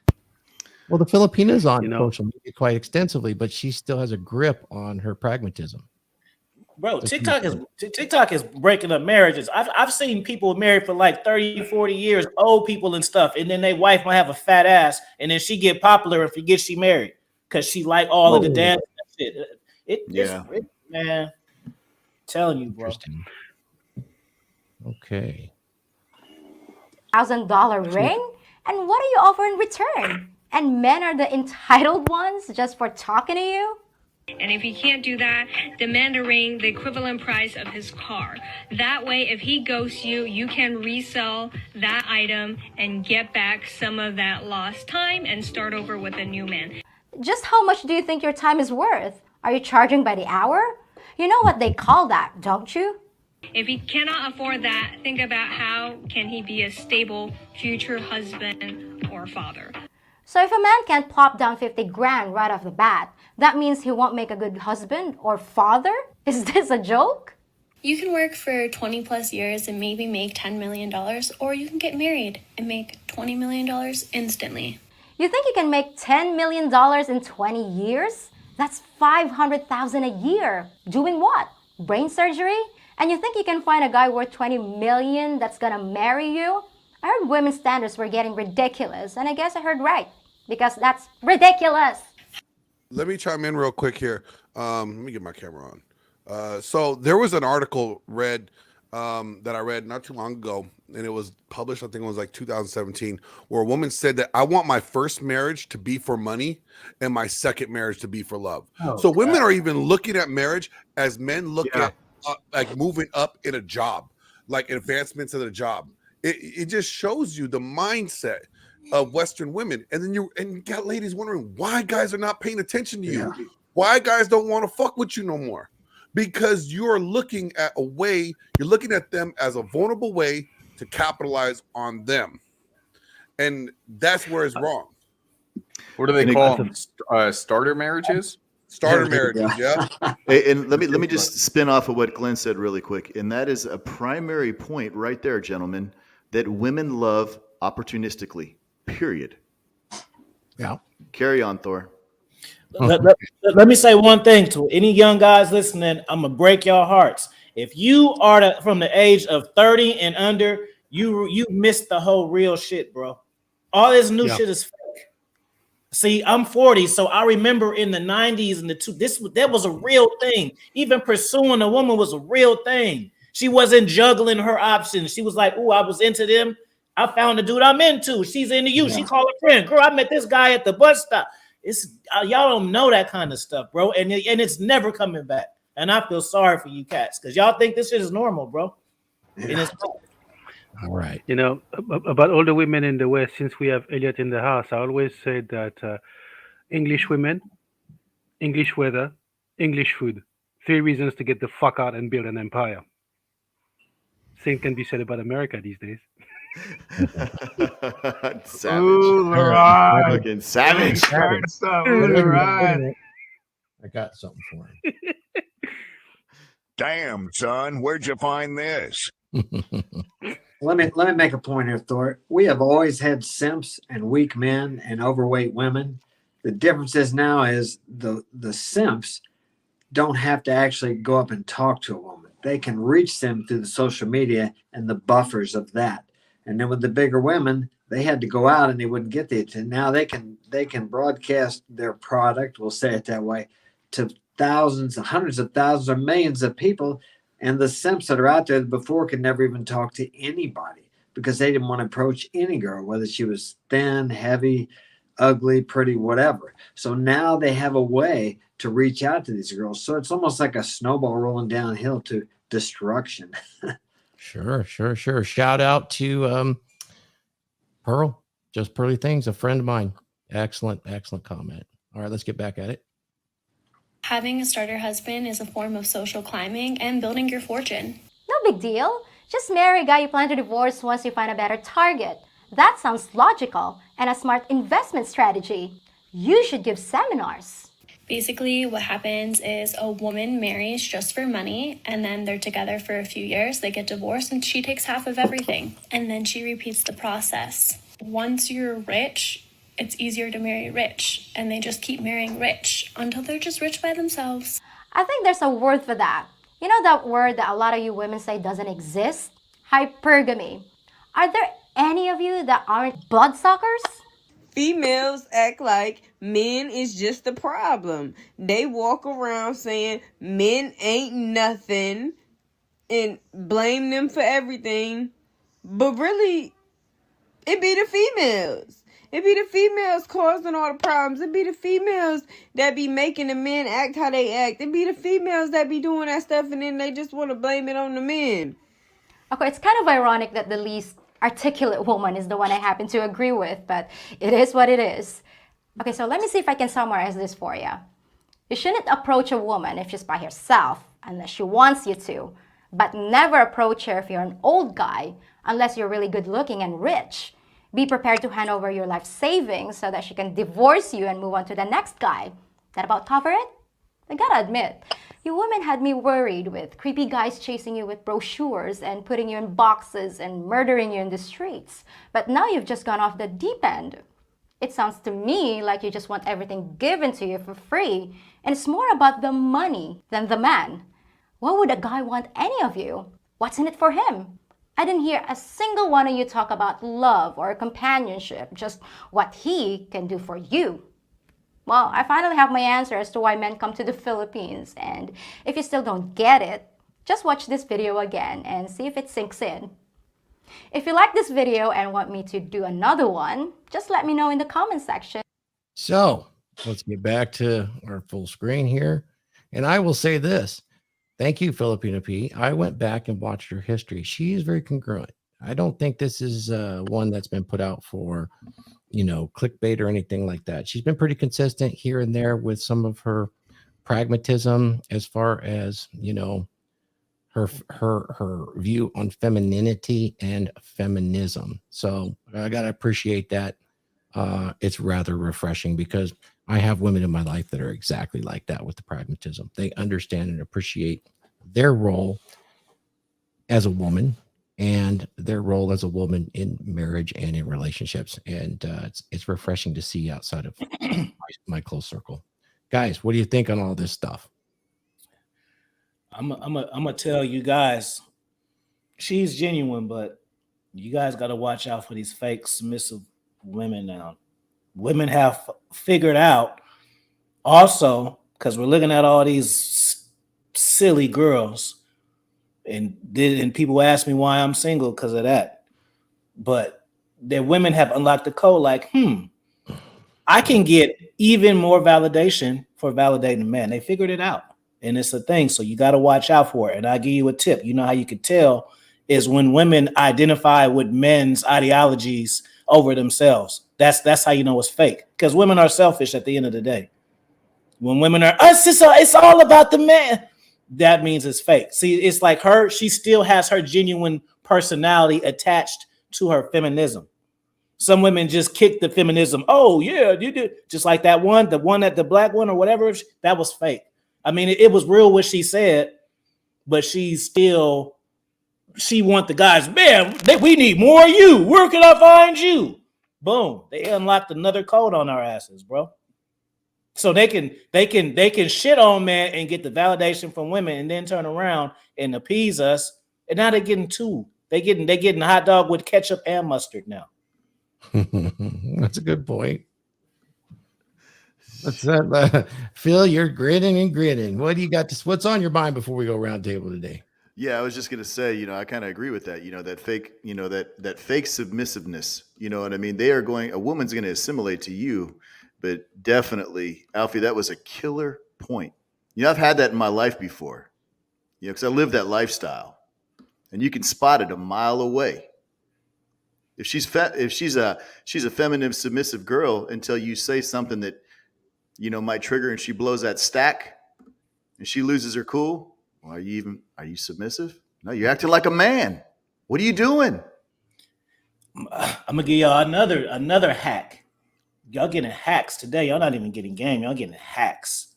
Well, the Filipina's on social media quite extensively, but she still has a grip on her pragmatism. Bro, TikTok is breaking up marriages. I've seen people married for like 30, 40 years, old people and stuff, and then their wife might have a fat ass, and then she get popular and forget she married because she like all of the dance and shit. Man, I'm telling you, bro. Okay. $1,000 ring? And what do you offer in return? And men are the entitled ones just for talking to you? And if he can't do that, demand a ring the equivalent price of his car. That way, if he ghosts you, you can resell that item and get back some of that lost time and start over with a new man. Just how much do you think your time is worth? Are you charging by the hour? You know what they call that, don't you? If he cannot afford that, think about how can he be a stable future husband or father. So if a man can't plop down 50 grand right off the bat, that means he won't make a good husband or father? Is this a joke? You can work for 20 plus years and maybe make $10 million, or you can get married and make $20 million instantly. You think you can make $10 million in 20 years? That's $500,000 a year. Doing what? Brain surgery? And you think you can find a guy worth $20 million that's gonna marry you? I heard women's standards were getting ridiculous, and I guess I heard right, because that's ridiculous. Let me chime in real quick here. Let me get my camera on. So there was an article that I read not too long ago, and it was published, I think it was like 2017, where a woman said that I want my first marriage to be for money and my second marriage to be for love. So women are even looking at marriage as men look at like moving up in a job, like advancements in a job. It just shows you the mindset of Western women. And then you got ladies wondering why guys are not paying attention to you. Why guys don't want to fuck with you no more. Because you're looking at a way, you're looking at them as a vulnerable way to capitalize on them. And that's where it's wrong. What do they call them? Starter marriages? Starter marriages, yeah. And let me just spin off of what Glenn said really quick. And that is a primary point right there, gentlemen, that women love opportunistically, period. Yeah. Carry on, Thor. Let me say one thing to any young guys listening. I'm going to break your hearts. If you are from the age of 30 and under, you missed the whole real shit, bro. All this new shit is fake. See, I'm 40, so I remember in the 90s and that was a real thing. Even pursuing a woman was a real thing. She wasn't juggling her options. She was like, "Ooh, I was into them. I found the dude I'm into. She's into you." She called a friend. "Girl, I met this guy at the bus stop." It's y'all don't know that kind of stuff, bro, and it's never coming back. And I feel sorry for you cats because y'all think this shit is normal, bro. And it's not. All right. You know, about all the women in the West, since we have Elliot in the house, I always say that English women, English weather, English food. 3 reasons to get the fuck out and build an empire. Same can be said about America these days. Savage. Ooh, Laurent. Fucking savage. Start stuff. Ooh, Laurent. I got something for him. Damn, son, where'd you find this? Let me make a point here, Thor. We have always had simps and weak men and overweight women. The difference is now is the simps don't have to actually go up and talk to a woman. They can reach them through the social media and the buffers of that. And then with the bigger women, they had to go out and they wouldn't get the attention. Now they can broadcast their product, we'll say it that way, to thousands, hundreds of thousands, or millions of people. And the simps that are out there before could never even talk to anybody because they didn't want to approach any girl, whether she was thin, heavy, ugly, pretty, whatever. So now they have a way to reach out to these girls. So it's almost like a snowball rolling downhill to destruction. Sure. Shout out to Pearl, just Pearly Things, a friend of mine. Excellent comment. All right, let's get back at it. Having a starter husband is a form of social climbing and building your fortune. No big deal. Just marry a guy you plan to divorce once you find a better target. That sounds logical and a smart investment strategy. You should give seminars. Basically, what happens is a woman marries just for money, and then they're together for a few years, they get divorced, and she takes half of everything. And then she repeats the process. Once you're rich, it's easier to marry rich, and they just keep marrying rich until they're just rich by themselves. I think there's a word for that. You know that word that a lot of you women say doesn't exist? Hypergamy. Are there any of you that aren't bloodsuckers? Females act like men is just the problem. They walk around saying men ain't nothing and blame them for everything. But really, it be the females. It be the females causing all the problems. It be the females that be making the men act how they act. It be the females that be doing that stuff and then they just want to blame it on the men. Okay, it's kind of ironic that the least articulate woman is the one I happen to agree with, but it is what it is. Okay, so let me see if I can summarize this for you. You shouldn't approach a woman if she's by herself unless she wants you to, but never approach her if you're an old guy unless you're really good looking and rich. Be prepared to hand over your life savings so that she can divorce you and move on to the next guy. That about cover it? I gotta admit, you women had me worried with creepy guys chasing you with brochures and putting you in boxes and murdering you in the streets. But now you've just gone off the deep end. It sounds to me like you just want everything given to you for free, and it's more about the money than the man. Why would a guy want any of you? What's in it for him? I didn't hear a single one of you talk about love or companionship, just what he can do for you. Well, I finally have my answer as to why men come to the Philippines, and if you still don't get it, just watch this video again and see if it sinks in. If you like this video and want me to do another one, just let me know in the comment section. So let's get back to our full screen here. And I will say this. Thank you, Filipina Pea. I went back and watched her history. She is very congruent. I don't think this is one that's been put out for, clickbait or anything like that. She's been pretty consistent here and there with some of her pragmatism as far as, her view on femininity and feminism. So I got to appreciate that. It's rather refreshing because I have women in my life that are exactly like that with the pragmatism. They understand and appreciate their role as a woman and their role as a woman in marriage and in relationships. And it's refreshing to see outside of my close circle. Guys, what do you think on all this stuff? I'm gonna tell you guys, she's genuine, but you guys got to watch out for these fake submissive women now. Women have figured out also, because we're looking at all these silly girls, and people ask me why I'm single because of that. But the women have unlocked the code like, I can get even more validation for validating a man. They figured it out. And it's a thing. So you got to watch out for it. And I'll give you a tip. You know how you can tell is when women identify with men's ideologies over themselves. That's how you know it's fake. Because women are selfish at the end of the day. When women are, it's all about the man. That means it's fake. See, it's like her. She still has her genuine personality attached to her feminism. Some women just kick the feminism. Oh yeah, you did, just like that one, the black one or whatever. That was fake. I mean, it was real what she said, but she want the guys. Man, we need more of you. Where can I find you? Boom! They unlocked another code on our asses, bro. So they can shit on men and get the validation from women, and then turn around and appease us. And now they're getting two. They getting a hot dog with ketchup and mustard now. That's a good point. What's that? Phil, you're grinning and grinning. What do you got? What's on your mind before we go round table today? Yeah, I was just gonna say, I kind of agree with that. That fake, that fake submissiveness. You know what I mean? A woman's gonna assimilate to you, but definitely, Alfie, that was a killer point. I've had that in my life before. Because I live that lifestyle, and you can spot it a mile away. If she's a feminine, submissive girl until you say something that might trigger, and she blows that stack, and she loses her cool. Well, are you submissive? No, you're acting like a man. What are you doing? I'm gonna give y'all another hack. Y'all getting hacks today. Y'all not even getting game. Y'all getting hacks.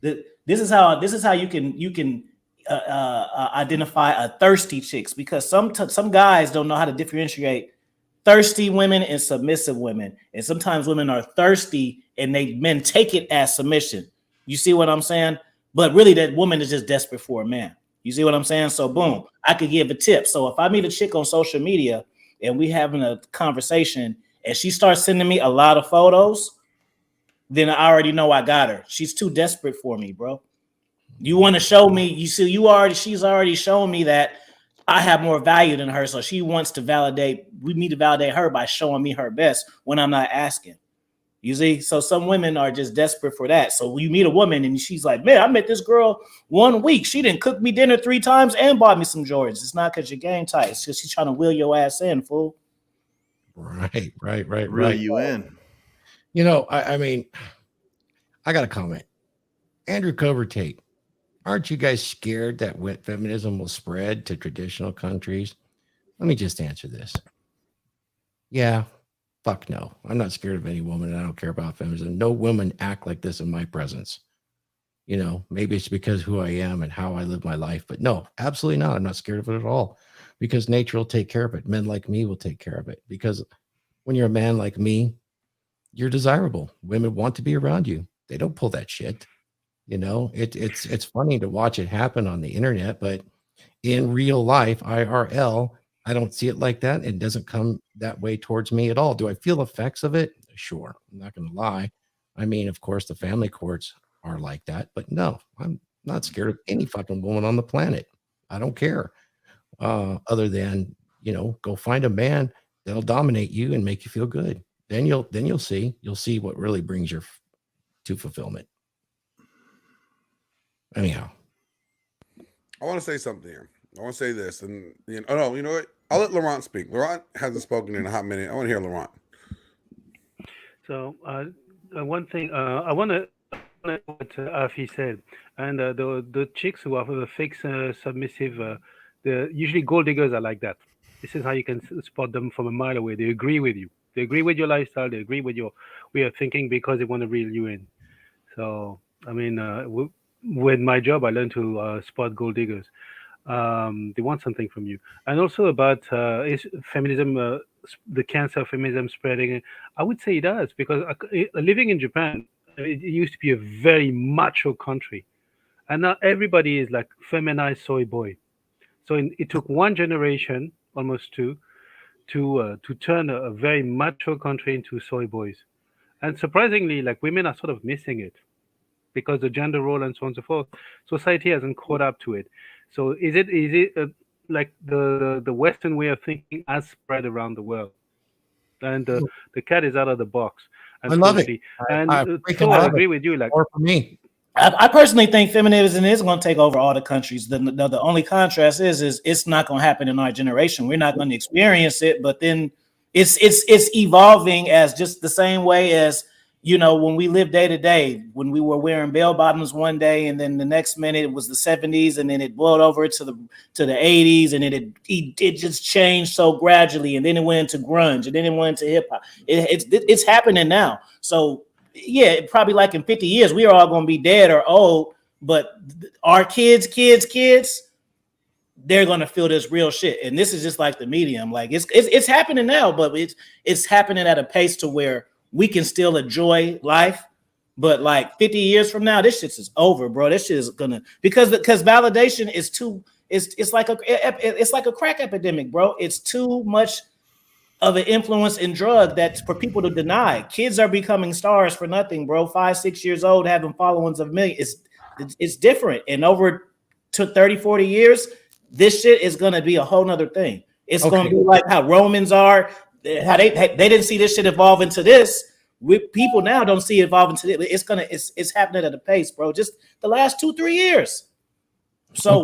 This is how you can identify a thirsty chicks, because some guys don't know how to differentiate thirsty women and submissive women, and sometimes women are thirsty and men take it as submission. You see what I'm saying? But really, that woman is just desperate for a man. You see what I'm saying? So boom, I could give a tip. So if I meet a chick on social media and we having a conversation and she starts sending me a lot of photos, then I already know I got her. She's too desperate for me, bro. You want to show me, she's already shown me that I have more value than her. So she wants to validate her by showing me her best when I'm not asking. You see? So some women are just desperate for that. So you meet a woman and she's like, man, I met this girl 1 week. She didn't cook me dinner 3 times and bought me some Jordans. It's not because you're game tight. It's because she's trying to wheel your ass in, fool. Right. Reel you in. I mean, I got a comment. Andrew Covertate, aren't you guys scared that feminism will spread to traditional countries? Let me just answer this. Yeah, fuck no. I'm not scared of any woman, and I don't care about feminism. No women act like this in my presence. Maybe it's because who I am and how I live my life, but no, absolutely not. I'm not scared of it at all, because nature will take care of it. Men like me will take care of it, because when you're a man like me, you're desirable. Women want to be around you. They don't pull that shit. It's funny to watch it happen on the internet, but in real life, IRL, I don't see it like that. It doesn't come that way towards me at all. Do I feel effects of it? Sure. I'm not going to lie. I mean, of course, the family courts are like that, but no, I'm not scared of any fucking woman on the planet. I don't care. Other than, go find a man that'll dominate you and make you feel good. Then you'll see what really brings you to fulfillment. Anyhow, I want to say something here. I want to say this, and you know what? I'll let Laurent speak. Laurent hasn't spoken in a hot minute. I want to hear Laurent. So one thing I want to what Afi said, and the chicks who are the fake submissive, the usually gold diggers are like that. This is how you can spot them from a mile away. They agree with you. They agree with your lifestyle. They agree with your way of thinking because they want to reel you in. So I mean, with my job, I learned to spot gold diggers. They want something from you. And also about is feminism, the cancer of feminism spreading. I would say it does, because living in Japan, it used to be a very macho country, and now everybody is like feminized soy boy. So it took one generation, almost two, to turn a very macho country into soy boys. And surprisingly, like, women are sort of missing it, because the gender role and so on and so forth, society hasn't caught up to it. So is it like the Western way of thinking has spread around the world, and the cat is out of the box? I love it. And I agree with you. Like, or for me, I personally think feminism is going to take over all the countries. The only contrast is it's not going to happen in our generation. We're not going to experience it, but then it's evolving as just the same way as you know, when we lived day to day, when we were wearing bell bottoms one day, and then the next minute it was the 70s, and then it boiled over to the 80s, and then it just changed so gradually, and then it went into grunge, and then it went into hip hop. It's happening now. So yeah, probably like in 50 years, we are all going to be dead or old, but our kids, they're going to feel this real shit. And this is just like the medium. Like it's happening now, but it's happening at a pace to where we can still enjoy life. But like 50 years from now, this shit is over, bro. This shit is gonna, because validation is too, it's like a crack epidemic, bro. It's too much of an influence and drug that's for people to deny. Kids are becoming stars for nothing, bro. 5-6 years old, having followings of millions. It's different. And over to 30-40 years, this shit is gonna be a whole nother thing. It's gonna be like how Romans are, how they didn't see this shit evolve into this. People now don't see it evolving to this. It's happening at a pace, bro. Just the last 2-3 years. So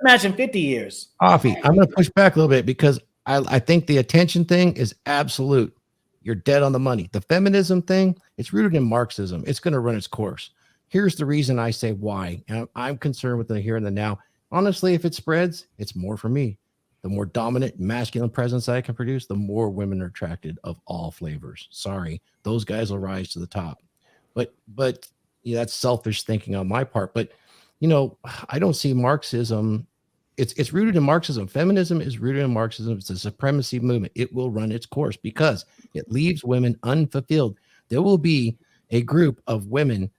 imagine 50 years. Offie, I'm gonna push back a little bit because I think the attention thing is absolute. You're dead on the money. The feminism thing, it's rooted in Marxism. It's going to run its course. Here's the reason I say why. And I'm concerned with the here and the now. Honestly, if it spreads, it's more for me. The more dominant masculine presence I can produce, the more women are attracted of all flavors. Sorry, those guys will rise to the top. But yeah, that's selfish thinking on my part. But you know, I don't see Marxism. It's rooted in Marxism. Feminism is rooted in Marxism. It's a supremacy movement. It will run its course because it leaves women unfulfilled. There will be a group of women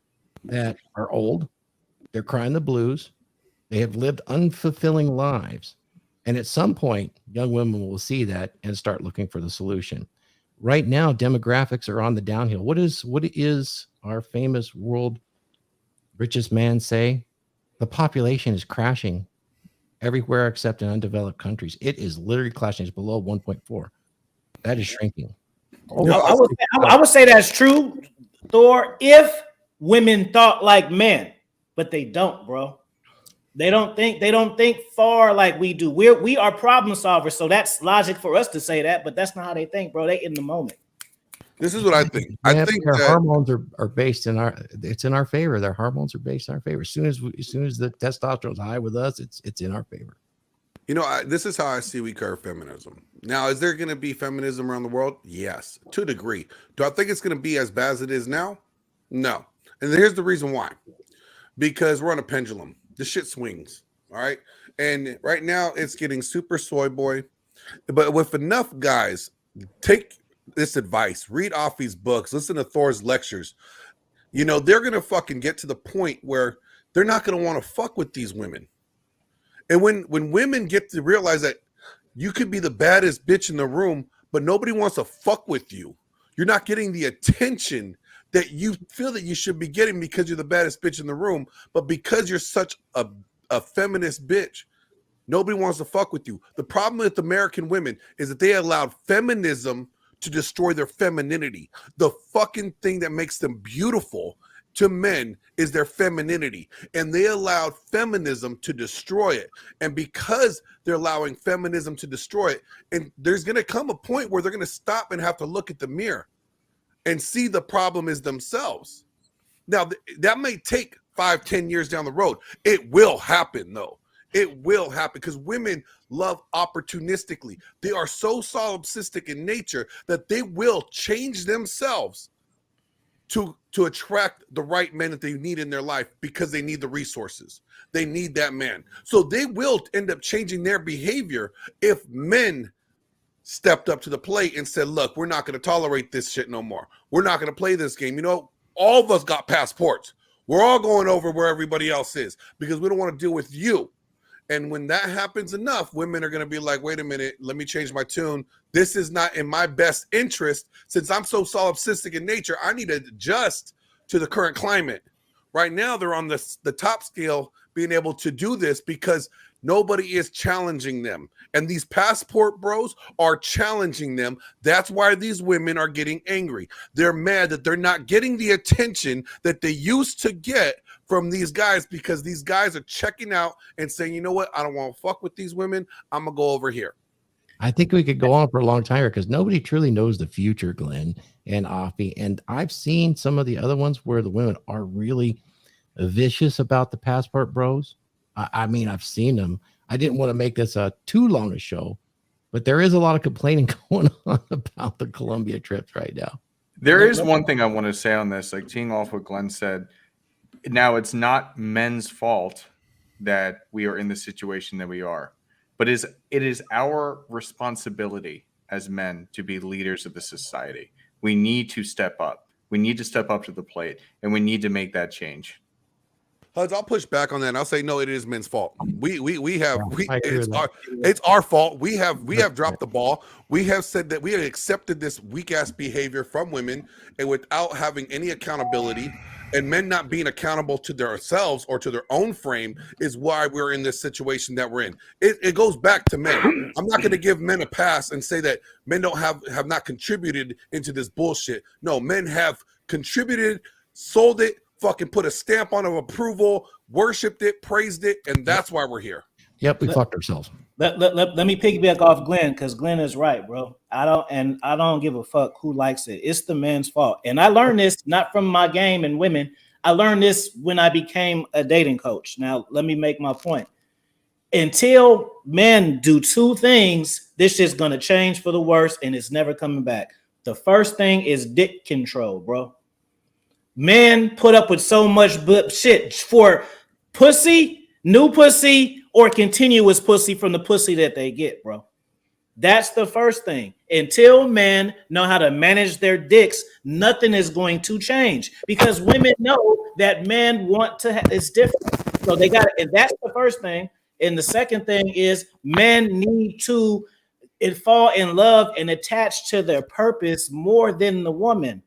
that are old. They're crying the blues. They have lived unfulfilling lives. And at some point, young women will see that and start looking for the solution. Right now, demographics are on the downhill. What is our famous world richest man say? The population is crashing everywhere except in undeveloped countries. It is literally crashing. It's below 1.4. That is shrinking. I would say that's true, Thor, if women thought like men, but they don't, bro. They don't think far like we do. We are problem solvers, so that's logic for us to say that, but that's not how they think, bro. They in the moment. This is what I think. I think their that hormones are based in it's in our favor. Their hormones are based in our favor. As soon as the testosterone is high with us, it's in our favor. You know, this is how I see we curve feminism. Now, is there going to be feminism around the world? Yes, to a degree. Do I think it's going to be as bad as it is now? No. And here's the reason why. Because we're on a pendulum. The shit swings. All right. And right now it's getting super soy boy. But with enough guys, take this advice, read Offie's books, listen to Thor's lectures. You know, they're going to fucking get to the point where they're not going to want to fuck with these women. And when women get to realize that you could be the baddest bitch in the room, but nobody wants to fuck with you, you're not getting the attention that you feel that you should be getting because you're the baddest bitch in the room, but because you're such a feminist bitch, nobody wants to fuck with you. The problem with American women is that they allowed feminism to destroy their femininity. The fucking thing that makes them beautiful to men is their femininity, and they allowed feminism to destroy it. And because they're allowing feminism to destroy it, and there's going to come a point where they're going to stop and have to look at the mirror and see the problem is themselves. Now, that may take 5-10 years down the road. It will happen, though. It will happen because women love opportunistically. They are so solipsistic in nature that they will change themselves to attract the right men that they need in their life because they need the resources. They need that man. So they will end up changing their behavior if men stepped up to the plate and said, look, we're not going to tolerate this shit no more. We're not going to play this game. You know, all of us got passports. We're all going over where everybody else is because we don't want to deal with you. And when that happens enough, women are going to be like, wait a minute, let me change my tune. This is not in my best interest. Since I'm so solipsistic in nature, I need to adjust to the current climate. Right now, they're on the top scale being able to do this because nobody is challenging them. And these passport bros are challenging them. That's why these women are getting angry. They're mad that they're not getting the attention that they used to get from these guys because these guys are checking out and saying, you know what? I don't want to fuck with these women. I'm going to go over here. I think we could go on for a long time here because nobody truly knows the future, Glenn and Offie. And I've seen some of the other ones where the women are really vicious about the passport bros. I mean, I've seen them. I didn't want to make this too long a show, but there is a lot of complaining going on about the Colombia trips right now. There is one thing I want to say on this, like teeing off what Glenn said. Now, it's not men's fault that we are in the situation that we are, but it is our responsibility as men to be leaders of the society. We need to step up. We need to step up to the plate, and we need to make that change. Huds, I'll push back on that. And I'll say no. It is men's fault. It's our fault. We have dropped the ball. We have said that we have accepted this weak ass behavior from women, and without having any accountability, and men not being accountable to themselves or to their own frame is why we're in this situation that we're in. It goes back to men. I'm not going to give men a pass and say that men don't have not contributed into this bullshit. No, men have contributed, sold it, fucking put a stamp on of approval, worshipped it, praised it, and that's why we're here. Yep, we fucked ourselves. Let me piggyback off Glenn because Glenn is right, bro. I don't give a fuck who likes it. It's the man's fault. And I learned this not from my game and women. I learned this when I became a dating coach. Now, let me make my point. Until men do two things, this shit's gonna change for the worse, and it's never coming back. The first thing is dick control, bro. Men put up with so much shit for pussy, new pussy, or continuous pussy from the pussy that they get, bro. That's the first thing. Until men know how to manage their dicks, nothing is going to change because women know that men want to have it's different. So they got it. And that's the first thing. And the second thing is men need to fall in love and attach to their purpose more than the woman.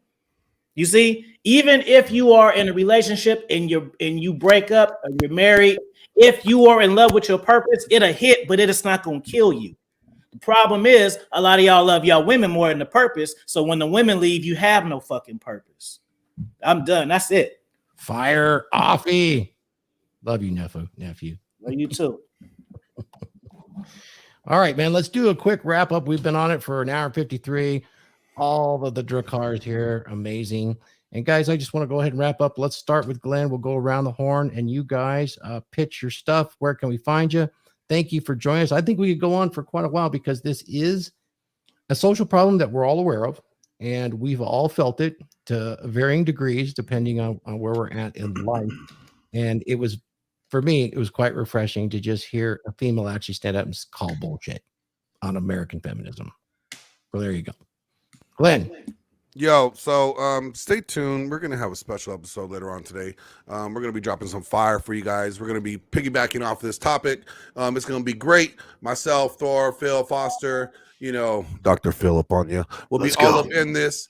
You see, even if you are in a relationship and you break up or you're married, if you are in love with your purpose, it'll hit, but it is not going to kill you. The problem is a lot of y'all love y'all women more than the purpose. So when the women leave, you have no fucking purpose. I'm done. That's it. Fire Offie. Love you, nephew. Love you too. All right, man. Let's do a quick wrap up. We've been on it for an hour and 53. All of the Drakars here, amazing. And guys, I just want to go ahead and wrap up. Let's start with Glenn. We'll go around the horn, and you guys pitch your stuff. Where can we find you? Thank you for joining us. I think we could go on for quite a while because this is a social problem that we're all aware of, and we've all felt it to varying degrees depending on where we're at in life. And it was, for me, it was quite refreshing to just hear a female actually stand up and call bullshit on American feminism. Well, there you go. Glenn. Yo, so stay tuned. We're going to have a special episode later on today. We're going to be dropping some fire for you guys. We're going to be piggybacking off this topic. It's going to be great. Myself, Thor, Phil, Foster, Dr. Philip on you. We'll be all up in this.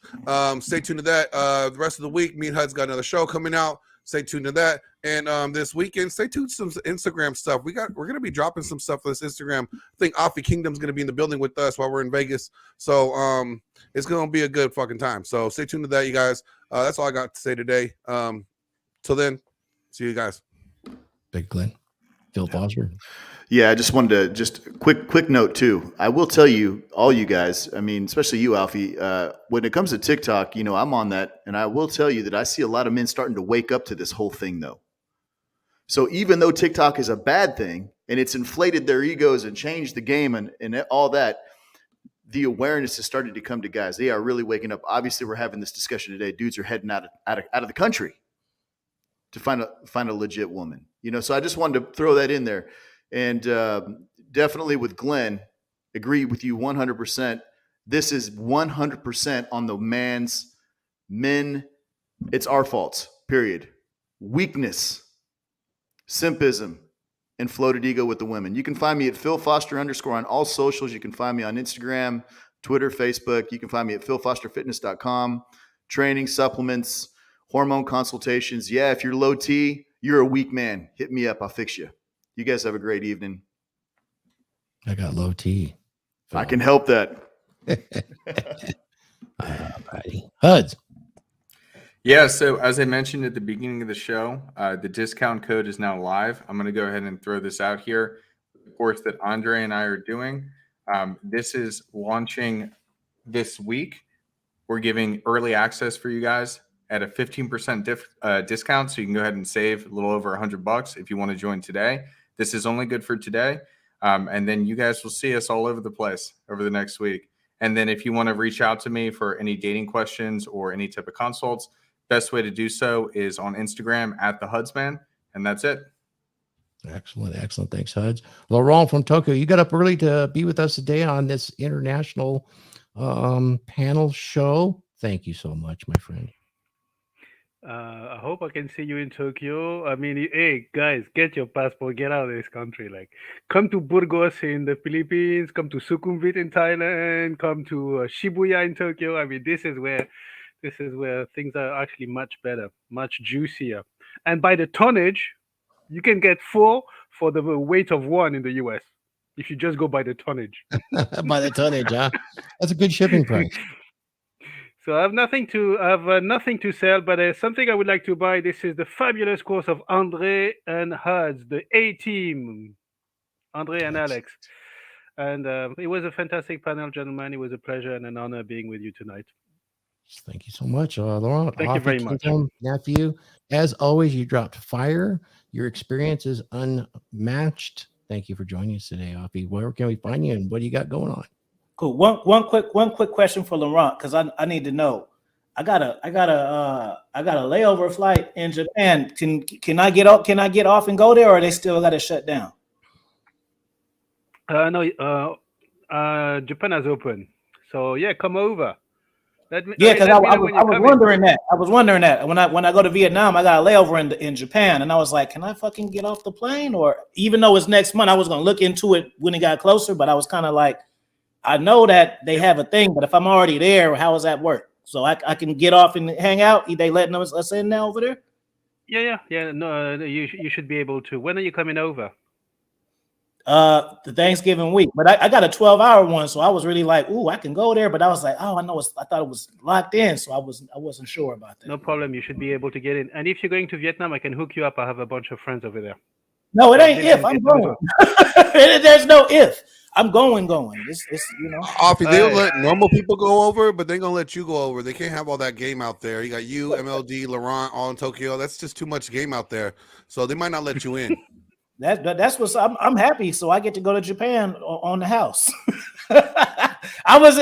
Stay tuned to that. The rest of the week, me and Huds got another show coming out. Stay tuned to that. And this weekend, stay tuned to some Instagram stuff. We're going to be dropping some stuff for this Instagram. I think Offie Kingdom's going to be in the building with us while we're in Vegas. So it's going to be a good fucking time. So stay tuned to that, you guys. That's all I got to say today. Till then, see you guys. Big Glenn. Phil Foster. Yeah, I just wanted to just quick note too. I will tell you, all you guys, I mean, especially you, Alfie, when it comes to TikTok, I'm on that, and I will tell you that I see a lot of men starting to wake up to this whole thing, though. So even though TikTok is a bad thing and it's inflated their egos and changed the game and all that, the awareness has started to come to guys. They are really waking up. Obviously, we're having this discussion today. Dudes are heading out of the country to find a legit woman. So I just wanted to throw that in there. And definitely with Glenn, agree with you 100%. This is 100% on the men. It's our fault, period. Weakness, simpism, and floated ego with the women. You can find me at PhilFoster_ on all socials. You can find me on Instagram, Twitter, Facebook. You can find me at PhilFosterFitness.com. Training, supplements, hormone consultations. Yeah, if you're low T, you're a weak man. Hit me up. I'll fix you. You guys have a great evening. I got low T. I can help that. Huds. Yeah, so as I mentioned at the beginning of the show, the discount code is now live. I'm going to go ahead and throw this out here. The course that Andre and I are doing, This is launching this week. We're giving early access for you guys at a 15% discount, so you can go ahead and save a little over $100 if you want to join today. This is only good for today, and then you guys will see us all over the place over the next week. And then if you want to reach out to me for any dating questions or any type of consults, best way to do so is on Instagram at the Hudsman, and that's it. Excellent. Thanks, Huds. Laurent from Tokyo, you got up early to be with us today on this international panel show. Thank you so much, my friend. I hope I can see you in Tokyo. I mean, hey guys, get your passport, get out of this country. Like, come to Burgos in the Philippines, come to Sukhumvit in Thailand, come to Shibuya in Tokyo. I mean, this is where things are actually much better, much juicier. And by the tonnage, you can get 4 for the weight of 1 in the US if you just go by the tonnage. By the tonnage, huh? That's a good shipping price. So I have nothing to sell, but there's something I would like to buy. This is the fabulous course of Andre and Huds, the A team, Andre and Alex. And it was a fantastic panel, gentlemen. It was a pleasure and an honor being with you tonight. Thank you so much, Laurent. Thank you very much. Nephew, as always, you dropped fire. Your experience is unmatched. Thank you for joining us today, Offie. Where can we find you, and what do you got going on? Cool. One quick question for Laurent, because I need to know. I got a layover flight in Japan. Can I get off? Can I get off and go there, or they still got to shut down? No, Japan has opened. So yeah, come over. Yeah, because I was wondering that. I was wondering that when I go to Vietnam, I got a layover in Japan, and I was like, can I fucking get off the plane? Or even though it's next month, I was gonna look into it when it got closer, but I was kind of like, I know that they have a thing, but if I'm already there, how does that work? So I can get off and hang out. They letting us in now over there? Yeah. No, you should be able to. When are you coming over? The Thanksgiving week, but I got a 12-hour one, so I was really like, ooh, I can go there, but I was like, oh, I thought it was locked in, so I wasn't sure about that. No problem. You should be able to get in. And if you're going to Vietnam, I can hook you up. I have a bunch of friends over there. No, it ain't if. I'm going. There's no if. I'm going. It's Offie, they'll let normal people go over, but they're gonna let you go over. They can't have all that game out there. You got you, MLD, Laurent, all in Tokyo. That's just too much game out there. So they might not let you in. That's what's I'm happy, so I get to go to Japan on the house. I was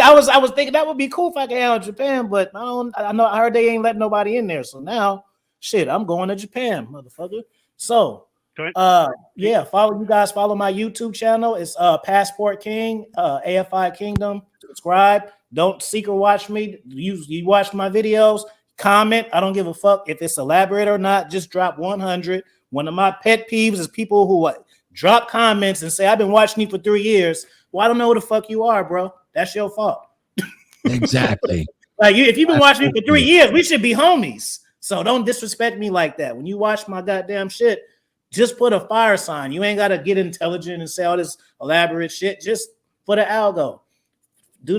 thinking that would be cool if I could handle Japan, but I heard they ain't letting nobody in there. So now, shit, I'm going to Japan, motherfucker. So yeah, follow my YouTube channel. It's Passport King, AFI Kingdom. Subscribe. Don't secret watch me. You watch my videos. Comment. I don't give a fuck if it's elaborate or not. Just drop 100. One of my pet peeves is people who drop comments and say, I've been watching you for 3 years. Well, I don't know who the fuck you are, bro. That's your fault. Exactly. Like if you've been watching me for 3 years, we should be homies. So don't disrespect me like that. When you watch my goddamn shit, just put a fire sign. You ain't got to get intelligent and say all this elaborate shit. Just put an algo. Get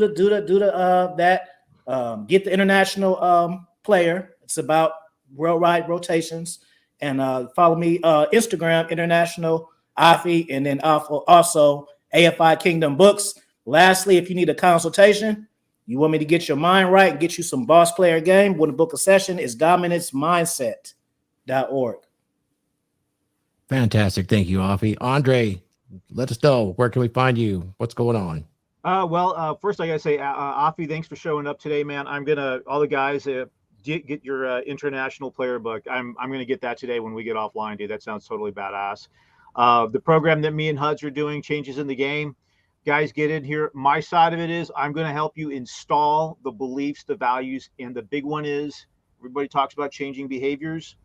the international player. It's about worldwide rotations. And follow me Instagram, International Offie, and then also AFI Kingdom Books. Lastly, if you need a consultation, you want me to get your mind right and get you some boss player game, want to book a session, is dominancemindset.org. Fantastic. Thank you, Offie. Andre, let us know. Where can we find you? What's going on? First I got to say, Offie, thanks for showing up today, man. I'm going to, all the guys, get your international player book. I'm going to get that today when we get offline, dude. That sounds totally badass. The program that me and Huds are doing, Changes in the Game. Guys, get in here. My side of it is I'm going to help you install the beliefs, the values, and the big one is everybody talks about changing behaviors.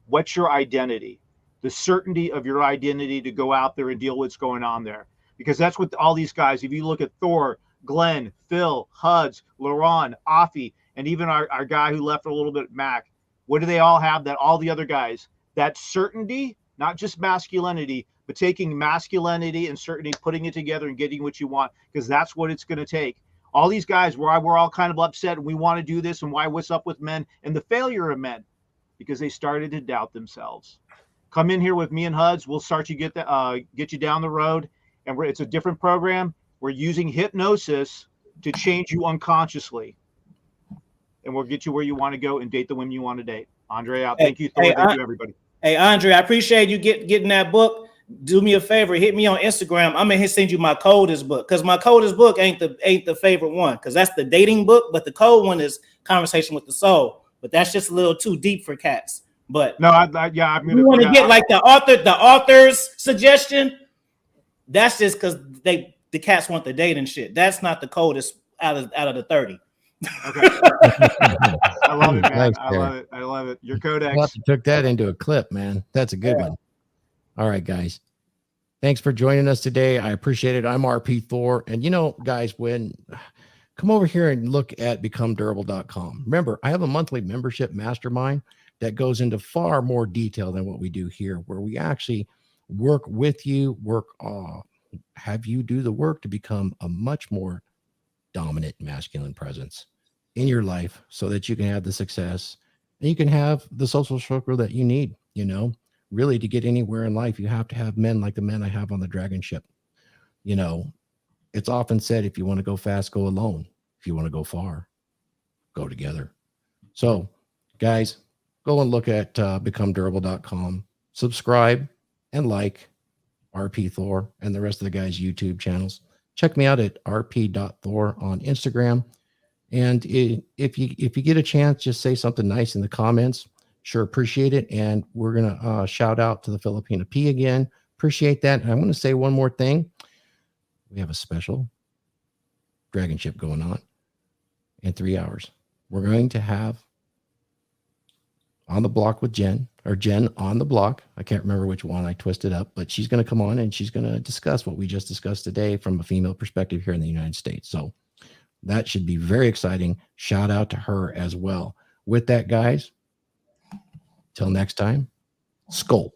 What's your identity? The certainty of your identity to go out there and deal with what's going on there. Because that's what all these guys, if you look at Thor, Glenn, Phil, Huds, Laurent, Offie, and even our guy who left a little bit, Mac, what do they all have that all the other guys? That certainty, not just masculinity, but taking masculinity and certainty, putting it together and getting what you want, because that's what it's going to take. All these guys, we're all kind of upset and we want to do this and what's up with men and the failure of men, because they started to doubt themselves. Come in here with me and Huds. We'll start you get you down the road, and it's a different program. We're using hypnosis to change you unconsciously. And we'll get you where you want to go and date the women you want to date. Andre out. Thank you, Thor. Thank you, everybody. Hey, Andre, I appreciate you getting that book. Do me a favor, hit me on Instagram. I'm gonna send you my coldest book, because my coldest book ain't the favorite one, because that's the dating book, but the cold one is Conversation with the Soul. But that's just a little too deep for cats. But no, I'm gonna. You want to get like the author's suggestion? That's just because the cats want the dating shit. That's not the coldest out of the 30. Okay. I love it, man. Thanks, I love it. I love it. Your codex. We'll have to took that into a clip, man. That's a good one. All right, guys. Thanks for joining us today. I appreciate it. I'm RP Thor. And guys, come over here and look at becomedurable.com. Remember, I have a monthly membership mastermind that goes into far more detail than what we do here, where we actually work with you, have you do the work to become a much more dominant masculine presence in your life, so that you can have the success and you can have the social circle that you need. Really, to get anywhere in life, you have to have men like the men I have on the DragonShip. It's often said, if you want to go fast, go alone. If you want to go far, go together. So, guys, go and look at becomedurable.com. Subscribe and like RP Thor and the rest of the guys' YouTube channels. Check me out at rp.thor on Instagram. And if you get a chance, just say something nice in the comments. Sure, appreciate it. And we're going to shout out to the Filipina Pea again. Appreciate that. And I want to say one more thing. We have a special DragonShip going on in 3 hours. We're going to have On the Block with Jen on the Block. I can't remember which one I twisted up, but she's going to come on and she's going to discuss what we just discussed today from a female perspective here in the United States. So that should be very exciting. Shout out to her as well. With that, guys, till next time, Skull.